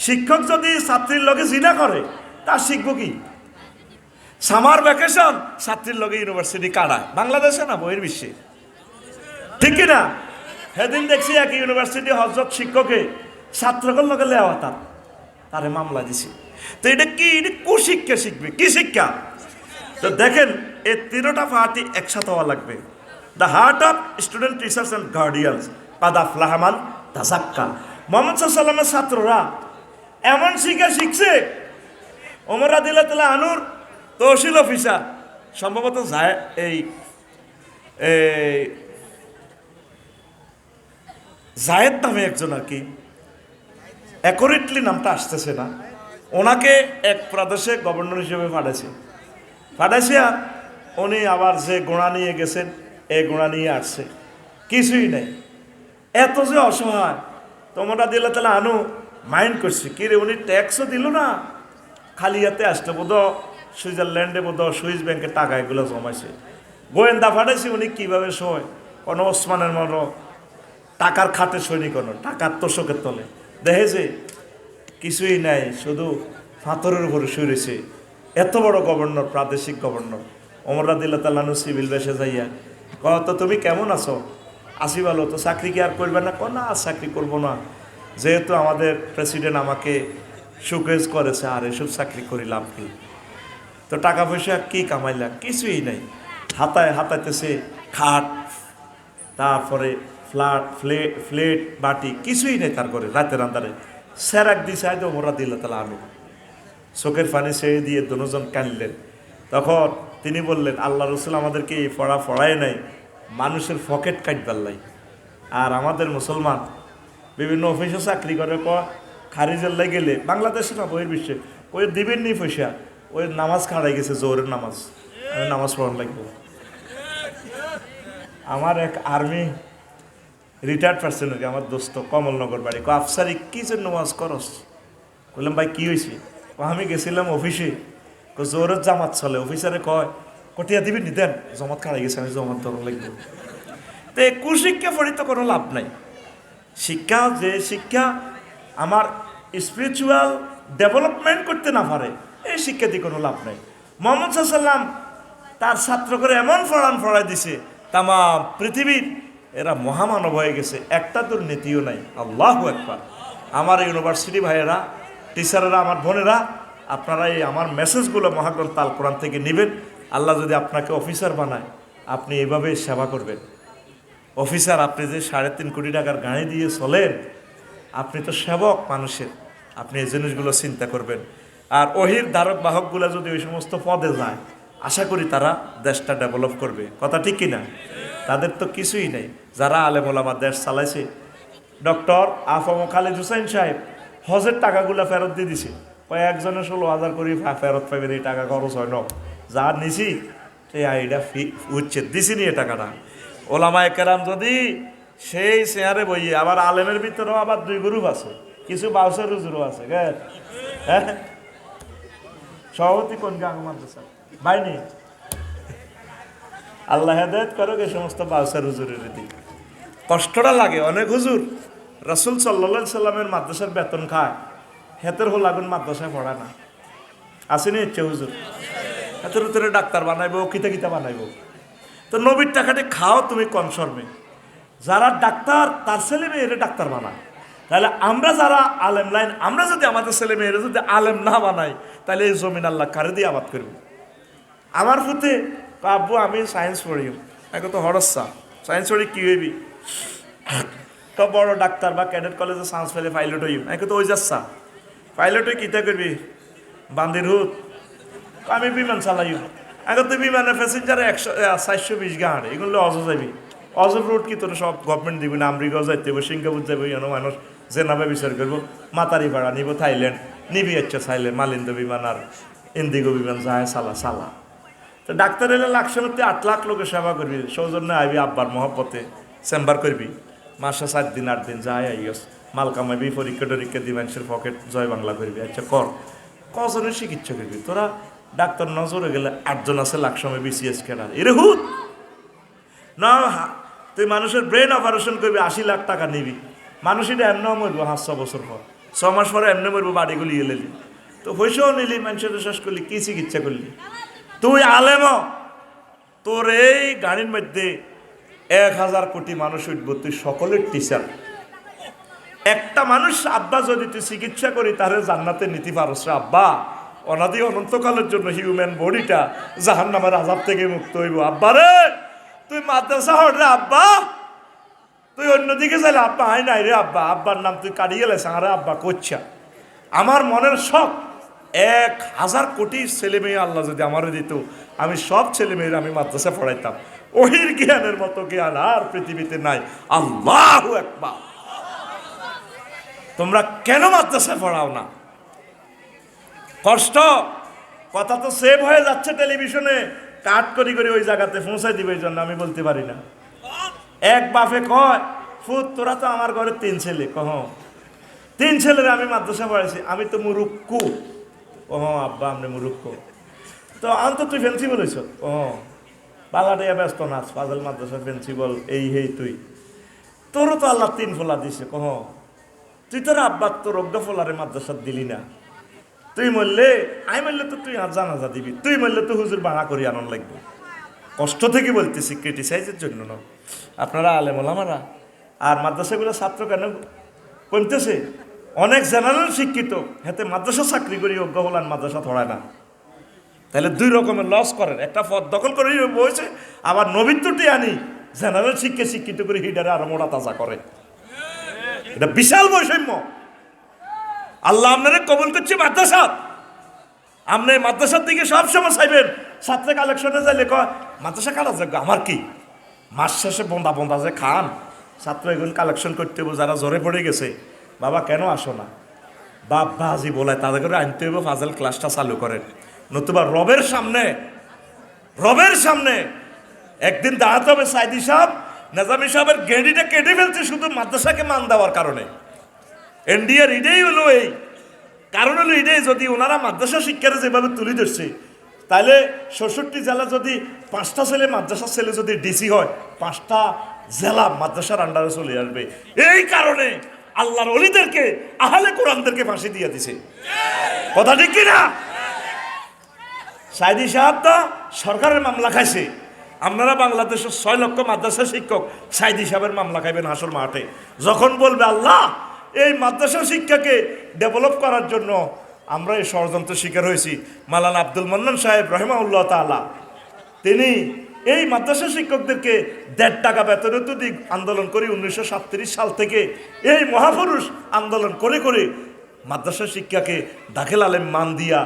শিক্ষক যদি ছাত্রীর লগে জিনা করে, তা শিখব কি? সামার ভ্যাকেশন ছাত্রীর লগে ইউনিভার্সিটি কাটায়, বাংলাদেশে না বহির বিশ্বে, ঠিক কিনা? সেদিন দেখছি এক ইউনিভার্সিটি হজরত শিক্ষকে ছাত্রকর লগে লেওয়া তারে মামলা দিছে। তো এটা কি? এটা কুশিক্ষা শিখবে, কি শিক্ষা? তো দেখেন, এই 3টা পার্টি একসাথে হওয়া লাগবে। The heart of student teachers and guardians কাদ আফলাহা মান তাযাক্কা। মুহাম্মদ সাল্লাল্লাহু আলাইহি ওয়াসাল্লামের ছাত্ররা এমন শিক্ষা শিখছে, ওমর রাদিয়াল্লাহু তাআলা আনহুর তহসিল অফিসার, সম্ভবত জায়েদ নামে একজন আর কি, অ্যাকুরেটলি নামটা আসতেছে না, ওনাকে এক প্রদেশে গভর্নর হিসেবে পাঠাইছে। আর উনি আবার যে গোড়া নিয়ে গেছেন, এই গোড়া নিয়ে আসছে, কিছুই নেই। এত যে অসহায়, তোমরা দিলে তাহলে আনু মাইন্ড করছে কি রে, উনি ট্যাক্সও দিল না, খালি হাতে আসতে বোধ সুইজারল্যান্ডে বোধ সুইস ব্যাংকে টাকা এগুলো জমাইছে, গোয়েন্দা পাঠাইছে। উনি কীভাবে সয়, কোনো ওসমানের মতো টাকার খাতে সৈনিক, কোনো টাকার তোষকের তলে দেখেছে, কিছুই নাই, শুধু ফাতরের উপরে শুয়েছে। এত বড় গভর্নর, প্রাদেশিক গভর্নর, ওমর রাদিয়াল্লাহু তাআলা আনহু সিভিল বেশে যাইয়া তো তুমি কেমন আছো? আসি ভালো। তো চাকরি কি আর করবে না? না, আর চাকরি করবো না, যেহেতু আমাদের প্রেসিডেন্ট আমাকে সুকেজ করেছে, আর এসব চাকরি করি লাভ কি? তো টাকা পয়সা কি কামাইলা? কিছুই নাই। হাতাইতেছে খাট, তারপরে ফ্লেট বাটি কিছুই নেই তার ঘরে, রাতের আন্দারে স্যারাক দিছে আয় ওমরা দিল তালা আনু, চোখের পানি ছেড়ে দিয়ে দুজন কাঁদলেন। তখন তিনি বললেন, আল্লাহ রসুল আমাদেরকে এই পড়ায় নাই মানুষের পকেট কাটবার লাই। আর আমাদের মুসলমান বিভিন্ন অফিসে চাকরি করে খারিজের লাই গেলে, বাংলাদেশে না বহির বিশ্বে, ওই দিবেন নি পয়সা, ওই নামাজ খাড়াই গেছে, জোরের নামাজ, আমি নামাজ পড়ান লাগবো। আমার এক আর্মি রিটায়ার্ড পার্সন, আমার দোস্ত কমলনগর বাড়ি, আফসারি কি জন্য নামাজ করস? বললাম ভাই কি হয়েছে? আমি গেছিলাম অফিসে, জোরের জামাত চলে, অফিসারে কয় কটিয়া দিবি নিতেন, জমাত খাড়াই গেছে, আমি জমাত ধরন লাগবো। তো কুশিক্ষা পড়ি তো কোনো লাভ নাই। শিক্ষা, যে শিক্ষা আমার স্পিরিচুয়াল ডেভেলপমেন্ট করতে না পারে, এই শিক্ষা দিয়ে কোনো লাভ নাই। মোহাম্মদ সাল্লাম তার ছাত্র করে এমন পড়াই দিছে, তামা পৃথিবীর এরা মহামানব হয়ে গেছে, একটা দুর্নীতিও নাই। আল্লাহু আকবার। আমার ইউনিভার্সিটি ভাইয়েরা, টিচারেরা, আমার বোনেরা, আপনারা এই আমার মেসেজগুলো মহাগ্রন্থ আল কোরআন থেকে নেবেন। আল্লাহ যদি আপনাকে অফিসার বানায়, আপনি এভাবে সেবা করবেন। অফিসার, আপনি যে 3.5 কোটি টাকার গাড়ি দিয়ে চলেন, আপনি তো সেবক মানুষের, আপনি এই জিনিসগুলো চিন্তা করবেন। আর ওহির ধারক বাহকগুলো যদি ওই সমস্ত পদে যায়, আশা করি তারা দেশটা ডেভেলপ করবে। কথা ঠিক কিনা? তাদের তো কিছুই নেই। যারা আলেম ওলামা দেশ চালাইছে, ডক্টর আফম খালিদ হুসাইন সাহেব হজের টাকাগুলো ফেরত দিয়ে দিছে, কয়েকজনে 16,000 করে ফেরত পাইবেন, এই টাকা খরচ হয় না, যা নিছি এটা উঠছে দিছি নি, এ টাকাটা। ওলামায়ে কেরাম যদি সেই চেয়ারে বইয়ে, আবার আলেমের ভিতরেও আবার 2 গ্রুপ আছে, কিছু বাউসের হুজুরও আছে। হ্যাঁ, সভাপতি কোন গাঙ্গ মাদ্রাসা বাইনি, আল্লাহ হেদায়েত করুক এই সমস্ত বাউসের হুজুরের দিকে। কষ্টটা লাগে অনেক। হুজুর রাসূল সাল্লাল্লাহু আলাইহি সাল্লামের মাদ্রাসার বেতন খায়, হেতের হো লাগুন মাদ্রাসায় পড়ায় না, আসেনি ইচ্ছে হুজুর, হেতের ভিতরে ডাক্তার বানাইবো, কিতা বানাইবো। তো নবীর টাকাটি খাও তুমি কম শর্মে। যারা ডাক্তার তার ছেলে মেয়েরে ডাক্তার বানায়, তাহলে আমরা যারা আলেম লাইন, আমরা যদি আমাদের ছেলে মেয়েরা যদি আলেম না বানাই, তাহলে এই জমিন আল্লাহ কারে দিয়ে আবাদ করব? আমার ফুতে আব্বু আমি সায়েন্স পড়ি, এখন তো হরসা সায়েন্স পড়ি কি হইবি, তো বড় ডাক্তার বা ক্যাডেট কলেজে চান্স পেলে পাইলট হইব, এখন তো ওই যাচ্ছা পাইলট হয়ে কিতা করবি, বান্দির হুত আমি বিমান চালাইব। এখন তো বিমানের প্যাসেঞ্জারে 420 গাড়ি, এগুলো অজ যাবি, অজব রোড কি তোর সব গভর্নমেন্ট দিবি না, আমেরিকাও যাইতে হবে, সিঙ্গাপুর যাবো, এন মানুষ যে নামে বিচার করবো, মাতারি ভাড়া নিব থাইল্যান্ড, নিবি হচ্ছে চাইলে মালিন্দ বিমান আর ইন্দিগো বিমান যায় চালা। তো ডাক্তার এলে 8 লাখ লোকের সেবা করবি, সৌজন্যে আইবি, আব্বার মহব্বতে চেম্বার করবি, মাসে 4 দিন 8 দিন যায় আইস, মাল কামাইবি, পরীক্ষা দিয়ে মানুষের পকেট জয় বাংলা করবি। আচ্ছা কর, কজনের চিকিৎসা করবি তোরা? ডাক্তার নজরে গেলে 8 জন আছে, লাখ সময় বিসিএস কেনার এরে হুত না। তুই মানুষের ব্রেন অপারেশন করবি, 80 লাখ টাকা নিবি, মানুষ এটা এমন মরবো 500 বছর পর, 6 মাস পরে এমনি মরবো, বাড়িগুলি এলেলি তো পয়সাও নিলি, মানুষের শেষ করলি, কি চিকিৎসা করলি? তুই আলেম, তোর এই গাড়ির মধ্যে 1000 কোটি মানুষ উঠবো, তুই সকলের টিচার। একটা মানুষ আব্বা যদি তুই চিকিৎসা করি, তাহলে জান্নাতে নিতে পারস রে আব্বা, অনাদি অনন্তকালের জন্য হিউম্যান বডিটা জাহান্নামের আযাব থেকে মুক্ত হইব। আব্বা রে তুই মাদ্রাসা হর রে আব্বা, তুই অন্যদিকে চাইলে আব্বা আয় নাই রে আব্বা, আব্বার নাম তুই কাটিয়ে গেলে সাহারে আব্বা করছা। আমার মনের শখ 1000 কোটি ছেলে মেয়ে আল্লাহ যদি আমারে দিত, আমি সব ছেলে মেয়ের আমি মাদ্রাসা পড়াইতাম। ওহির জ্ঞানের মতো জ্ঞান আর পৃথিবীতে নাই। আল্লাহু আকবার। তোমরা কেন মাদ্রাসা পড়াও না? কষ্ট, কথা তো সেভ হয়ে যাচ্ছে টেলিভিশনে, কাট করি ওই জায়গাতে পৌঁছাই দিবে, এই জন্য আমি বলতে পারি না। এক বাপে কয় ফুত তোরা তো আমার ঘরে 3 ছেলে, কহ 3 ছেলের আমি মাদ্রাসা পড়াইছি, আমি তো মুরুক্কু। কহ আব্বা আপনি মুরুক্কু, তো আন্ত তুই প্রিন্সিপাল হইছ? পাল্লাটাইয়া ব্যস্ত নাচ, ফাজল মাদ্রাসার প্রিন্সিপাল, এই হেই তুই, তোরও তো আল্লাহ 3 ফোলা দিছে। কহ তুই তোর আব্বা তোর অজ্ঞা ফোলারে মাদ্রাসা দিলি না, তুই মরলে আই মরলে তো তুই জানাজা দিবি, তুই মরলে তো হুজুর ভাড়া করি আনন্দ লাগবে। কষ্ট থেকে বলতেছি, ক্রিটিসাইজের জন্য না। আপনারা আলেম ওলামারা আর মাদ্রাসাগুলো ছাত্র কেন কমতেছে? অনেক জেনারেল শিক্ষিত হাতে মাদ্রাসা চাকরি করি অজ্ঞ হলান, মাদ্রাসা ধরায় না। তাহলে 2 রকমের লস করেন, একটা পদ দখল করে বইছে, আবার নবীত্বটি আনি জেনারেল শিক্ষা শিক্ষিত করে হিটারে আরো মোটা তাজা করে। এটা বিশাল বৈষম্য। আল্লাহ আপনারা কবুল করছে মাদ্রাসা, আপনি মাদ্রাসার দিকে সবসময় চাইবেন। ছাত্র কালেকশনে যাইলে কয় মাদ্রাসা কারা যোগ্য, আমার কি মাস শেষে বন্দা বন্দা যে খান, ছাত্র এগুলো কালেকশন করতে হবে যারা জ্বরে পড়ে গেছে। বাবা কেন আসো না, বাপ বাজি বলে তাদের করে আনতে হবে, ফাজল ক্লাসটা চালু করেন। নতুবা রবের সামনে একদিন দাঁড়াতে হবে। সাইদি সাহেব নেজামি সাহেবের গেঁডিটা কেটে ফেলছে শুধু মাদ্রাসাকে মান দেওয়ার কারণে। এনডিআর এটাই হলো এই কারণ হলো এটাই, যদি ওনারা মাদ্রাসা শিক্ষারে যেভাবে তুলে ধরছে, তাহলে ৬৬ জেলা যদি ৫টা ছেলে মাদ্রাসার ছেলে যদি ডিসি হয়, 5টা জেলা মাদ্রাসার আন্ডারে চলে আসবে। এই কারণে আল্লাহর ওলিদেরকে আহলে কোরআনদেরকে ফাঁসি দিয়ে দিছে। কথা ঠিক কিনা? সাইদি সাহেব তো সরকারের মামলা খাইছে, আপনারা বাংলাদেশের ৬ লক্ষ মাদ্রাসা শিক্ষক সাইদি সাহেবের মামলা খাইবেন হাসর মাঠে। যখন বলবে আল্লাহ এই মাদ্রাসা শিক্ষাকে ডেভেলপ করার জন্য আমরা এই ষড়যন্ত্র শিকার হয়েছি। মাওলানা আব্দুল মান্নান সাহেব রহিমাহুল্লাহ তাআলা তিনি এই মাদ্রাসা শিক্ষকদেরকে ১.৫ টাকা বেতনের তো দিক আন্দোলন করে ১৯৩৭ সাল থেকে এই মহাপুরুষ আন্দোলন করে করে মাদ্রাসা শিক্ষাকে দাখিল আলেম মান দিয়া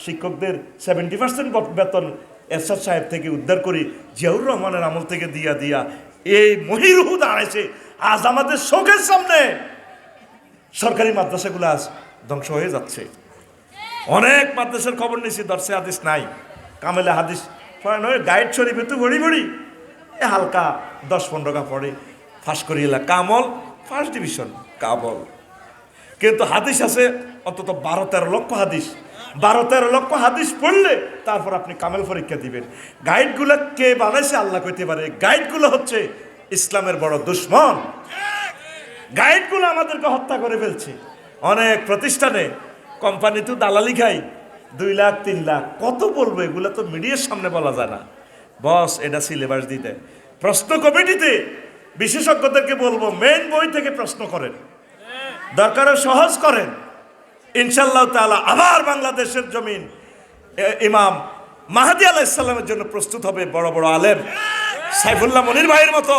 শিক্ষকদের 70% বেতন এরশাদ সাহেব থেকে উদ্ধার করি, জিয়াউর রহমানের আমল থেকে দিয়া এই মহিরুহু দাঁড়াইছে। আজ আমাদের চোখের সামনে সরকারি মাদ্রাসাগুলো আজ ধ্বংস হয়ে যাচ্ছে। অনেক মাদ্রাসার খবর নিয়েছি, দর্শে হাদিস নাই, কামেলে হাদিস গাইড শরীফে তো ভরি এ হালকা 10-15 টাকা পড়ে ফাঁস করি এলা কামল ফার্স্ট ডিভিশন কাবল। কিন্তু হাদিস আছে অন্তত 12-13 লক্ষ হাদিস। 12-13 লক্ষ হাদিস পড়লে তারপর আপনি কামেল পরীক্ষা দিবেন। গাইডগুলো কে বানাইছে আল্লাহ কইতে পারে। গাইডগুলো হচ্ছে ইসলামের বড় দুশ্মন। গাইডগুলো আমাদেরকে হত্যা করে ফেলছে। অনেক প্রতিষ্ঠানে কোম্পানিতে দালালি খাই 2 লাখ 3 লাখ, কত বলবো, এগুলো তো মিডিয়ার সামনে বলা যায় না। বস এটা সিলেবাস দিতে, প্রশ্ন কমিটিতে বিশেষজ্ঞদেরকে বলবো মেইন বই থেকে প্রশ্ন করেন, দরকার সহজ করেন। ইনশাআল্লাহ তাআলা আবার বাংলাদেশের জমিন ইমাম মাহদী আলাইহিস সালামের জন্য প্রস্তুত হবে। বড় বড় আলেম সাইফুল্লাহ মনির ভাইয়ের মতো,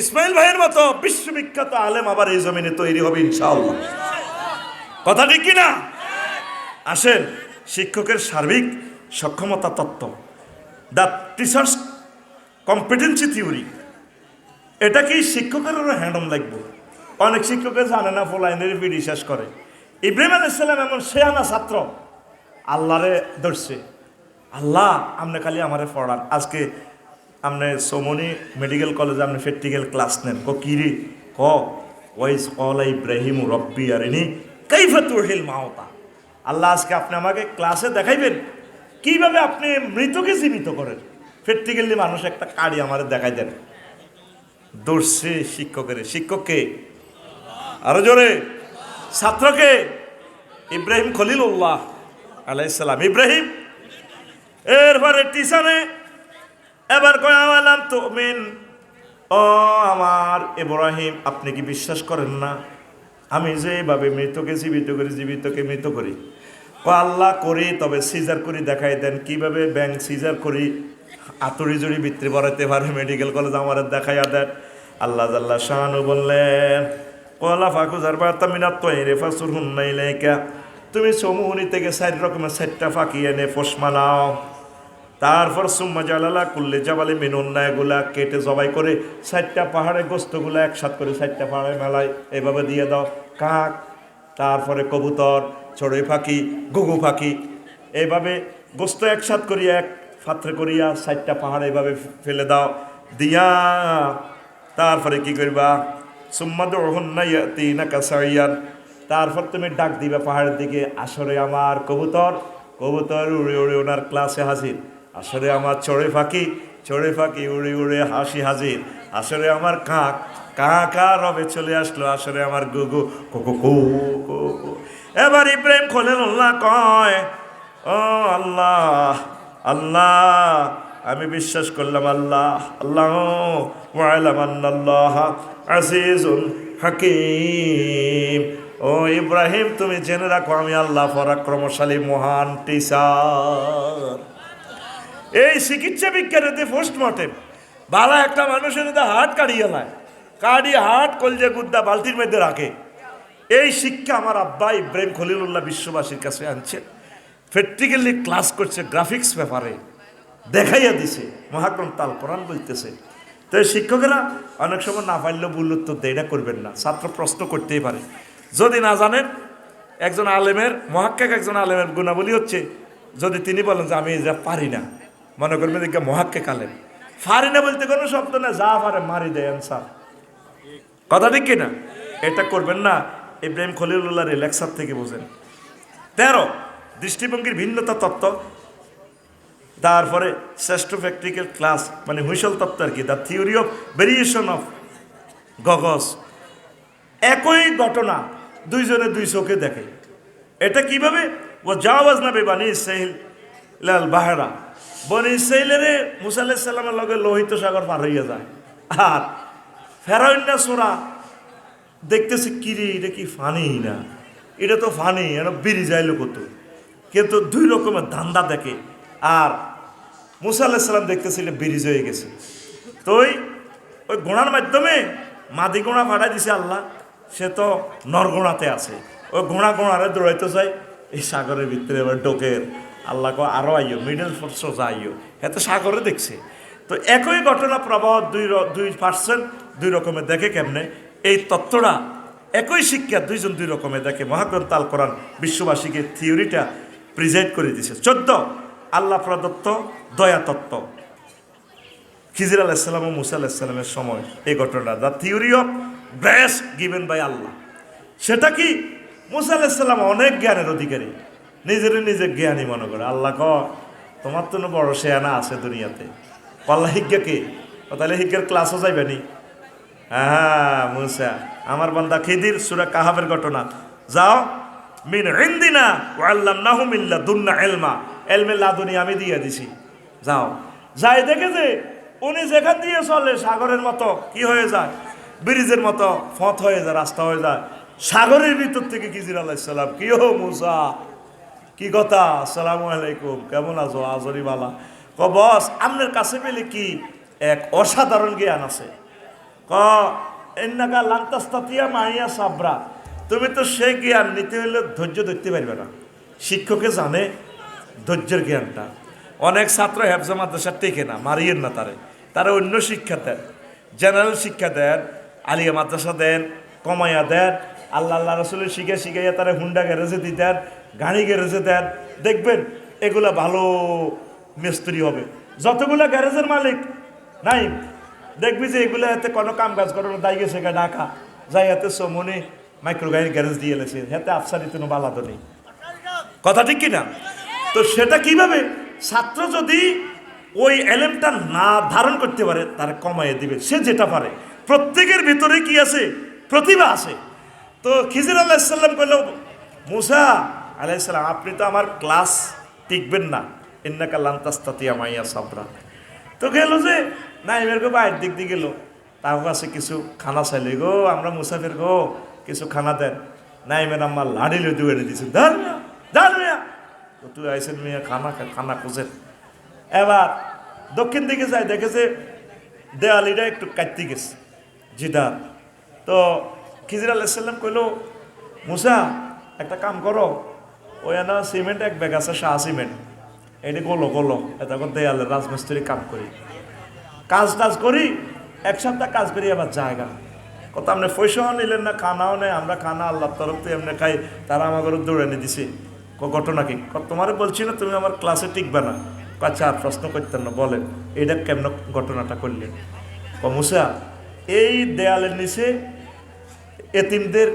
ইসমাইল ভাইয়ের মতো বিশ্ববিখ্যাত আলেম আবার এই জমিনে তৈরি হবে ইনশাআল্লাহ। কথা ঠিক কিনা? আসেন, শিক্ষকের সার্বিক সক্ষমতা তত্ত্ব, দ্য টিচার্স কম্পিটেন্সি থিওরি, এটা কি শিক্ষকেরও হ্যান্ডম লাগবে। অনেক শিক্ষকে জানে না, ফলাইনের বিড়ি শেষ করে। ইব্রাহিম আলাইহিস সালাম এমন শেয়ানা ছাত্র আল্লাহরে ধরছে, আল্লাহ আপনি খালি আমারে পড়ান। আজকে আপনি সোমনি মেডিকেল কলেজে আপনি প্র্যাকটিক্যাল ক্লাস নেন, কি রে ওয়াইস কলা ইব্রাহিম রব্বি আরিনি কাইফা তুহিল মাওতা। আল্লাহ আজকে আপনি আমাকে ক্লাসে দেখাইবেন কিভাবে আপনি মৃতকে জীবিত করেন। প্র্যাকটিক্যালি মানুষ একটা কাড়ি আমার দেখাই দেন। দর্শে শিক্ষককে আরো জোরে, ছাত্রকে ইব্রাহিম খলিলুল্লাহ আলাইহিস সালাম ইব্রাহিম। এরপরে টিচারে এবার কয়ালাম তুমিন, ও আমার ইব্রাহিম আপনি কি বিশ্বাস করেন না আমি যেভাবে মৃতকে জীবিত করি, জীবিতকে মৃত করি? আল্লাহ করি, তবে সিজার করি দেখাই দেন কিভাবে ব্যাংক সিজার করি আতুরি জুড়ি ভিতরে বড়াইতে পারে। মেডিকেল কলেজ আমার দেখাইয়া দেন। আল্লাহ জাল্লা শাহানু বললেন কলা ফাকুজার বার্তা মিনাত তৈরে ফাসুর হুন্নাইলেকা, তুমি সমুহনি থেকে 4 রকমের 4টা ফাঁকি এনে ফোস মানাও। তারপর সুম্মা জালালা কুল্লে জাবালে মিনুন্নায়গুলা কেটে জবাই করে 4টা পাহাড়ে গোস্তগুলা একসাথ করে 4টা পাহাড়ে মেলায় এভাবে দিয়ে দাও। কাক, তারপরে কবুতর, চড়ুই পাখি, ঘুঘু পাখি, এইভাবে গোস্ত একসাথ করিয়া এক পাত্রে করিয়া 4টা পাহাড়ে এভাবে ফেলে দাও। দিয়া তারপরে কি করবা? তারপর তুমি ডাক দিবে পাহাড়ের দিকে, আসরে আমার কবুতর, কবুতর উড়ে উড়ে ওনার ক্লাসে হাজির। আসরে আমার চড়ে ফাঁকি, চড়ে ফাঁকি উড়ে উড়ে হাসি হাজির। আসরে আমার কাক, কাকা রবে চলে আসলো। আসরে আমার গুগু কুকু কু কু। এবার ইব্রাহিম খলিলুল্লাহ কয়, ও আল্লাহ আল্লাহ আমি বিশ্বাস করলাম আল্লাহ আল্লাহ ওয়ালাম আন্নাল্লাহ আজিজুন হাকিম। ও ইব্রাহিম তুমি জেনে রাখো আমি আল্লাহ পরাক্রমশালী মহান টিচার। এই চিকিৎসা বিজ্ঞানেতে পোস্টমর্টেম বালা একটা মানুষের হাট কাড়িয়ে লায়, কাড়িয়ে হাট কলজে গুদ্দা বালতির মধ্যে রাখে। এই শিক্ষা আমার আব্বা ইব্রাহিম খলিলুল্লাহ বিশ্ববাসীর কাছে আনছে, প্র্যাকটিক্যালি ক্লাস করছে, গ্রাফিক্স পেপারে দেখাইয়া দিছে, মহাগ্রন্থ আল কোরআন বলতেছে। তো এই শিক্ষকেরা অনেক সময় না পারলেও ভুল উত্তর দেয়, এটা করবেন না। ছাত্র প্রশ্ন করতেই পারে, যদি না জানেন। একজন আলেমের মহাক্কিক, একজন আলেমের গুণাবলী হচ্ছে, যদি তিনি বলেন যে আমি এটা পারি না, মনে করবেন যে মহাক্কিক আলেম, পারি না বলতে কোনো শব্দ না, যা পারে মারি দেয় অ্যান্সার। কথা ঠিক কিনা? এটা করবেন না। ইব্রাহিম খলিলুল্লাহর লেকচার থেকে বোঝেন। 13 দৃষ্টিভঙ্গির ভিন্নতা তত্ত্ব, তারপরে শ্রেষ্ঠ প্র্যাকটিক্যাল ক্লাস মানে হুইসল তত্ত্ব আর কি, the theory of variation of gods. একই ঘটনা দুইজনে দুই চোখে দেখে। এটা কিভাবে? ও জাওয়াজ না বেবানি ইসরাইল লাল বাহারা, বনি ইসরাইলের মুসা আলাইহিস সালামের লগে লোহিত সাগর পার হইয়া যায়। আর ফেরাউন্না সোরা দেখতেছে, কিরে এটা কি ফানি না, এটা তো ফানি, এটা বেরি যাইলো কত। কিন্তু দুই রকমের ধান্দা দেখে। আর মুসা আলাইহিস সালাম দেখতেছিল ব্রিজ হয়ে গেছে। তো ওই গোড়ার মাধ্যমে মাদি গোড়া ফাটাই দিছে আল্লাহ, সে তো নরগোড়াতে আছে। ওই গোড়ারে দৌড়াইতে চাই এই সাগরের ভিতরে, এবার ডোকের আল্লাহ কো আরো আইও, মিডল ফোর্স আইও, এত সাগরে দেখছে। তো একই ঘটনা প্রবাহ 2% দুই রকমের দেখে। কেমনে? এই তত্ত্বটা একই শিক্ষা দুইজন দুই রকমের দেখে। মহাগ্রন্থ আল কোরআন বিশ্ববাসীকে থিওরিটা প্রিজাইড করে দিছে। 14 আল্লাহ প্রদত্ত দয়া তত্ত্ব, খিজির আলাইহিস সালাম ও মুসা আলাইহিস সালামের সময় এই ঘটনা, the theory of grace given by Allah. সেটা কি? মুসা আলাইহিস সালাম অনেক জ্ঞানের অধিকারী, নিজে জ্ঞানী মনে করে। আল্লাহ কয় তোমার তো বড় শেয়ানা আছে দুনিয়াতে, আল্লাহ হিজ্ঞা কে? তাহলে হিজ্ঞার ক্লাসও যাইবেনি। হ্যাঁ মুসা আমার বান্দা খিদির, সূরা কাহাফের ঘটনা, যাও মিন ইনদিনা ওয়া আল্লামনাহু মিন লাদুন্না ইলমা, ইলমে লাদুনি আমি দিয়ে দিছি। যাও, যাই দেখে যে উনি যেখান দিয়ে চলে সাগরের মতো কি হয়ে যায়, ব্রিজের মতো পথ হয়ে যায়, রাস্তা হয়ে যায়। সাগরের ভিতর থেকে খিজির আলাইহিস সালাম, কি হো মুসা, কি কথা, আসসালামু আলাইকুম, কেমন আছো? আজরি বালা। ক বস আপনার কাছে পেলে কি এক অসাধারণ জ্ঞান আছে। ক এন্নাকা লান্তাস্তাতিয়া মাইয়া সাবরা, তুমি তো সেই জ্ঞান নিতে হলে ধৈর্য ধরতে পারবে না। শিক্ষকে জানে ধৈর্যের জ্ঞানটা। অনেক ছাত্র হেফজা মাদ্রাসা টেকে না, মারিয়েন না তারা অন্য শিক্ষা দেন, জেনারেল শিক্ষা দেন, আলিয়া মাদ্রাসা দেন, কমাইয়া দেন, আল্লাহ রসুলের শিখাইয়া তারা হুন্ডা গ্যারেজে দিতেন, গাড়ি গ্যারেজে দেন। দেখবেন এগুলা ভালো মিস্ত্রি হবে। যতগুলা গ্যারেজের মালিক নাই দেখবি যে এগুলো হাতে কোনো কাম কাজ করার দায় গেছে ঢাকা, যাই হাতে সমনি মাইক্রো গাড়ির গ্যারেজ দিয়ে এলেছে, হাতে আফসারি কোনো বালাতো নেই। কথা ঠিক কিনা? তো সেটা কিভাবে? ছাত্র যদি ওই এলেমটা না ধারণ করতে পারে তার কমাইয়ে দিবে, সে যেটা পারে। প্রত্যেকের ভিতরে কি আছে? প্রতিভা আছে। তো খিজির আলাইহিস সালাম কইল, মুসা আলাইহিস সালাম আপনি তো আমার ক্লাস টিকবেন না, ইন্নাকা লান তাস্তাতিয়া মাইয়া সাবরা। তো গেল যে নাইমের গো বাইরের দিক দিয়ে গেল, তার কাছে কিছু খানা চাইলে, গো আমরা মুসাফির গো কিছু খানা দেন। নাইমের আমার লাড়ি লুদু এনে দিছে, ধর মিয়া তুই আইসেন মিয়া খানা খুঁজেন। এবার দক্ষিণ দিকে যায়, দেখেছে দেওয়ালিটা একটু কাটতে গেছে জিদার। তো খিজির আলাইহিস সালাম কইল, মুসা একটা কাম করো, ওই না সিমেন্ট এক ব্যাগ আছে, শাহ সিমেন্ট, এটি গলো এটা দেয়ালে রাজমিস্ত্রি কাম করি, কাজ করি, এক সপ্তাহ কাজ করি, আবার জায়গা কত আপনি পয়সাও নিলেন না, খানাও নেই, আমরা খানা আল্লাহর তরফ থেকে এমনি খাই, তারা আমাকে দৌড়ে এনে দিছে। ঘটনা কি? তোমারে বলছি না তুমি আমার ক্লাসে টিকবে না। আচ্ছা আর প্রশ্ন করতেন না, বলেন এইটা কেমন ঘটনাটা করলেন? মুসা এই দেয়ালের নিচে এতিমদের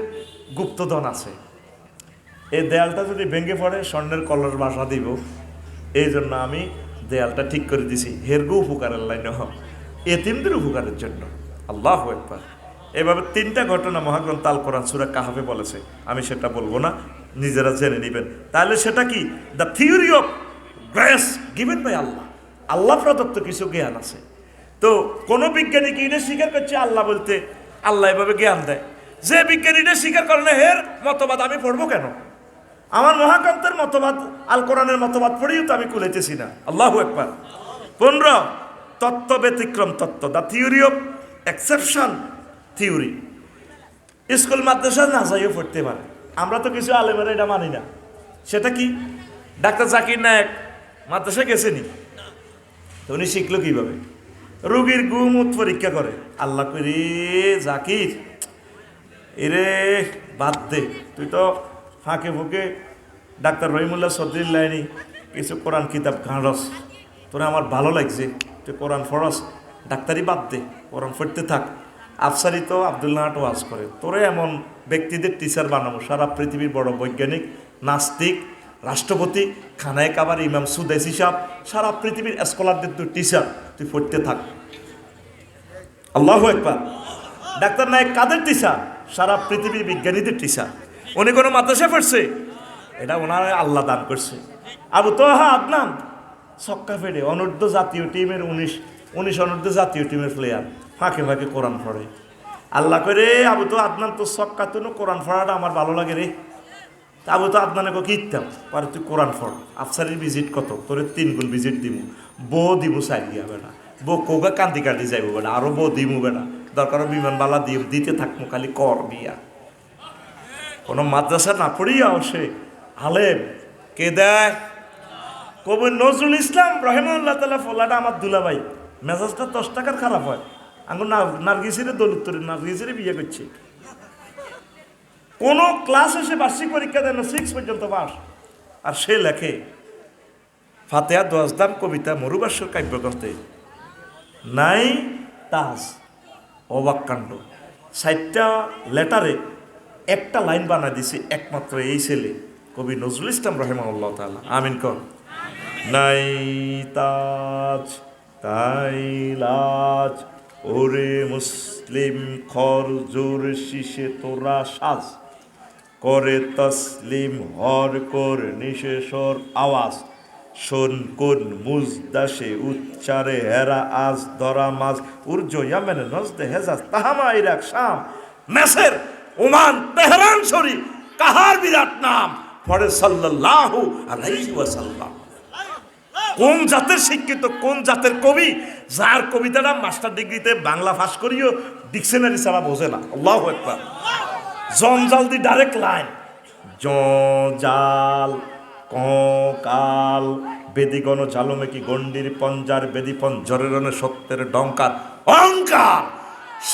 গুপ্তধন আছে, এই দেয়ালটা যদি ভেঙে পড়ে স্বর্ণের কলর বাসা দিব, এই জন্য আমি দেয়ালটা ঠিক করে দিছি, হেরগো উপকারের লাইন এতিমদের উপকারের জন্য। আল্লাহু আকবার। এভাবে 3টা ঘটনা মহাগ্রন্থ আল কোরআন সূরা কাহাফে বলেছে, আমি সেটা বলবো না, নিজেরা জেনে নেবেন। তাহলে সেটা কি? The theory of grace given by Allah, Allah প্রদত্ত কিছু জ্ঞান আছে। তো কোনো বিজ্ঞানী কি এটা স্বীকার করছে আল্লাহ বলতে, আল্লাহ এভাবে জ্ঞান দেয়? যে বিজ্ঞানীটা স্বীকার করে না, হের মতবাদ আমি পড়বো কেন? আমার মহাকান্তের মতবাদ আল কোরআনের মতবাদ পড়েও তো আমি কুলাইতেছি না। আল্লাহু আকবার। 15 তত্ত্ব ব্যতিক্রম তত্ত্ব, the theory of exception theory. School মাদ্রাসা না যাইও পড়তে পারে। আমরা তো কিছু আলেমেরা এটা মানি না। সেটা কি? ডাক্তার জাকির নায়েক মাদ্রাসা গেছেনি, তো উনি শিখলো কিভাবে? রুগীর গুমুত পরীক্ষা করে। আল্লাহ করি জাকির, এরে বাদ দে, তুই তো ফাঁকে ফুঁকে ডাক্তার রহিমুল্লাহ চৌধুরীর লাইনি কিছু কোরআন কিতাব ঘাঁড়স, তোরা আমার ভালো লাগছে, তুই কোরআন ফরস, ডাক্তারি বাদ দে, কোরআন পড়তে থাক। আফসারি তো আব্দুল্লাহ ওয়াজ করে, তোরে এমন ব্যক্তিদের টিচার বানাবো, সারা পৃথিবীর বড় বৈজ্ঞানিক, নাস্তিক, রাষ্ট্রপতি, খানায় কাবার ইমাম সুদাইসি সাহেব, সারা পৃথিবীর স্কলারদের তুই টিচার, তুই পড়তে থাক। আল্লাহু আকবার। ডাক্তার নায়েক কাদের টিচার? সারা পৃথিবীর বিজ্ঞানীদের টিচার। উনি কোনো মাদ্রাসা পড়ছে? এটা ওনার আল্লাহ দান করছে। আবু তোহা আদনান ছক্কা ফেড়ে অনূর্ধ্ব জাতীয় টিমের 19 অনূর্ধ্ব জাতীয় টিমের প্লেয়ার, ফাঁকে ফাঁকে কোরআন পড়ে। আল্লাহ করে আবু তো আদনান তো ছক্কা, তুই কোরআন পড়াটা আমার ভালো লাগে রে। আবু তো আদনানে কি ইত্যাম পরে তুই কোরআন পড়। আফসারির ভিজিট কত? তোরে 3 গুণ ভিজিট দিব, বউ দিব চাই দিয়া বেড়া, বউ কোগা কান্দি কান্দি যাইব বেড়া, আরো বউ দিমু বেড়া, দরকার বিমানবালা দিতে থাকবো, খালি কর বিয়া। কোনো মাদ্রাসা না পড়িয়াও সে আলেম। কে দেয়? কবি নজরুল ইসলাম রহিমাহুল্লাহ তাআলা ফলাটা আমার দুলাভাই, মেজাজটা 10 টাকার খারাপ হয়। আঙ্গুর নার্গিসের দলিতরে নার্গিসের বিয়ে করছে। কোন ক্লাস এসে বার্ষিক পরীক্ষা দেন 6 পর্যন্ত পাস, আর সে লেখে ফাতেহা দোয়াজদাম কবিতা মরুবাসর কাব্যগ্রন্থে নাই তাজ অবাক কাণ্ড। 60টা লেটারে একটা লাইন বানায় দিছে একমাত্র এই ছেলে কবি নজরুল ইসলাম রহিমাহুল্লাহ তাআলা। আমিন কর। নাই তাজ তাই লাজ, ওরে মুসলিম খর জোর শিশে তোরা সাজ, করে তসলিম হর কর নিশেষর আওয়াজ, শোন কোন মুজদাসে উচ্চারে হেরা আজ ধরা মাছ, উর্জ ইয়ামেনে নজদে হেজাজ তাহামা ইরাক শাম, মেসের ওমান তেহরান শরীফ, কাহার বিরাট নাম পড়ে সাল্লাল্লাহু আলাইহি ওয়াসাল্লাম। কোন জাতের শিক্ষিত, কোন জাতের কবি, যার কবিতাটা মাস্টার ডিগ্রিতে বাংলা পাস করিও ডিকশনারি ছাড়া বোঝে না। আল্লাহু আকবার। জঞ্জাল দি ডাইরেক্ট লাইন, জাল কাল বেদিগণ ঝালমে কি গণ্ডির পঞ্জার বেদি পঞ্জরের সত্যের ডঙ্কার অহংকার,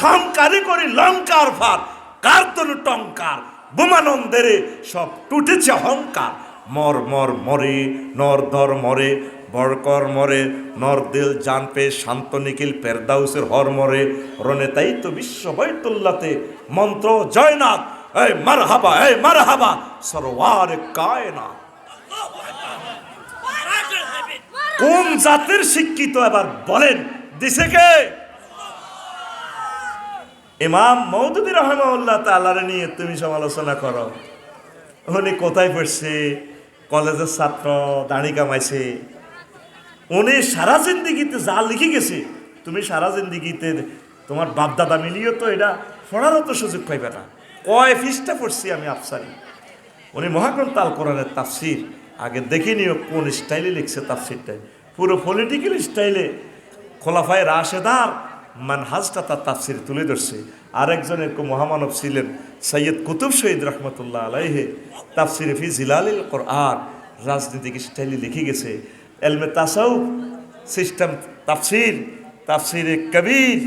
সংকারি করি লঙ্কার ফার, কার তনু টঙ্কার বোমানন্দেরে সব টুটেছে অহংকার। মর মর মরে নর ধর মরে, বরকর মরে নর দিল জান পে, শান্ত নিখিল পেরদাউসের হর মরে, রনে তাই তো বিশ্ব বৈতুল্লাতে মন্ত্র জয়নাথ, এই মারহাবা এই মারহাবা সরওয়ার কায়নাত। কোন জাতের শিক্ষিত এবার বলেন, দিছে কে? ইমাম মওদুদী রাহিমাহুল্লাহ তাআলার নিয়ে তুমি সমালোচনা করো। উনি কোথায় পড়ছে? কলেজের ছাত্র, দাড়ি কামাইছে। উনি সারা জিন্দিগিতে যা লিখে গেছে, তুমি সারা জিন্দিগিতে তোমার বাপদাদা মিলিয়েও তো এটা পড়ারও তো সুযোগ পাইবে না। কয় পৃষ্ঠা পড়ছি আমি আফসারি। উনি মহাগ্রন্থ আল কোরআনের তাফসির আগে দেখে নিও কোন স্টাইলে লিখছে তাফসিরটাই, পুরো পলিটিক্যাল স্টাইলে খোলাফায়ে রাশেদার মানহাজটা তার তাফসির তুলে ধরছে। আরেকজন এরকম মহামানব ছিলেন সৈয়দ কুতুব শহীদ রহমতুল্লাহ আলাইহি, তাফসিরে ফি জিলালিল কোরআন রাজনৈতিক স্টাইলে লিখে গেছে। এলমে তাসাউফ সিস্টেম তাফসির, তাফসিরে কবির,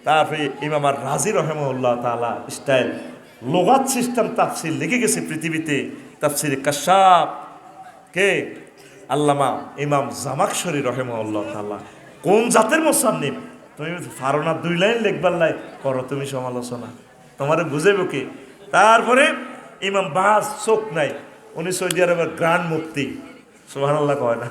তারপরে ইমাম আর রাজি রহমাহুল্লাহ তাআলা স্টাইল লুগাত সিস্টেম তাফসির লিখে গেছে পৃথিবীতে। তাফসিরে কাশাফ কে? আল্লামা ইমাম জামাকশরী রহমাহুল্লাহ তাআলা। কোন জাতের মুসান্নিফ? তুমি পারো না 2 লাইন লিখবার লাই করো তুমি সমালোচনা, তোমারে বুঝাইব কে? তারপরে ইমাম বাস চোখ নাই, উনি সৌদি আরবের গ্রান্ড মুফতি, সুবহানাল্লাহ কয় না?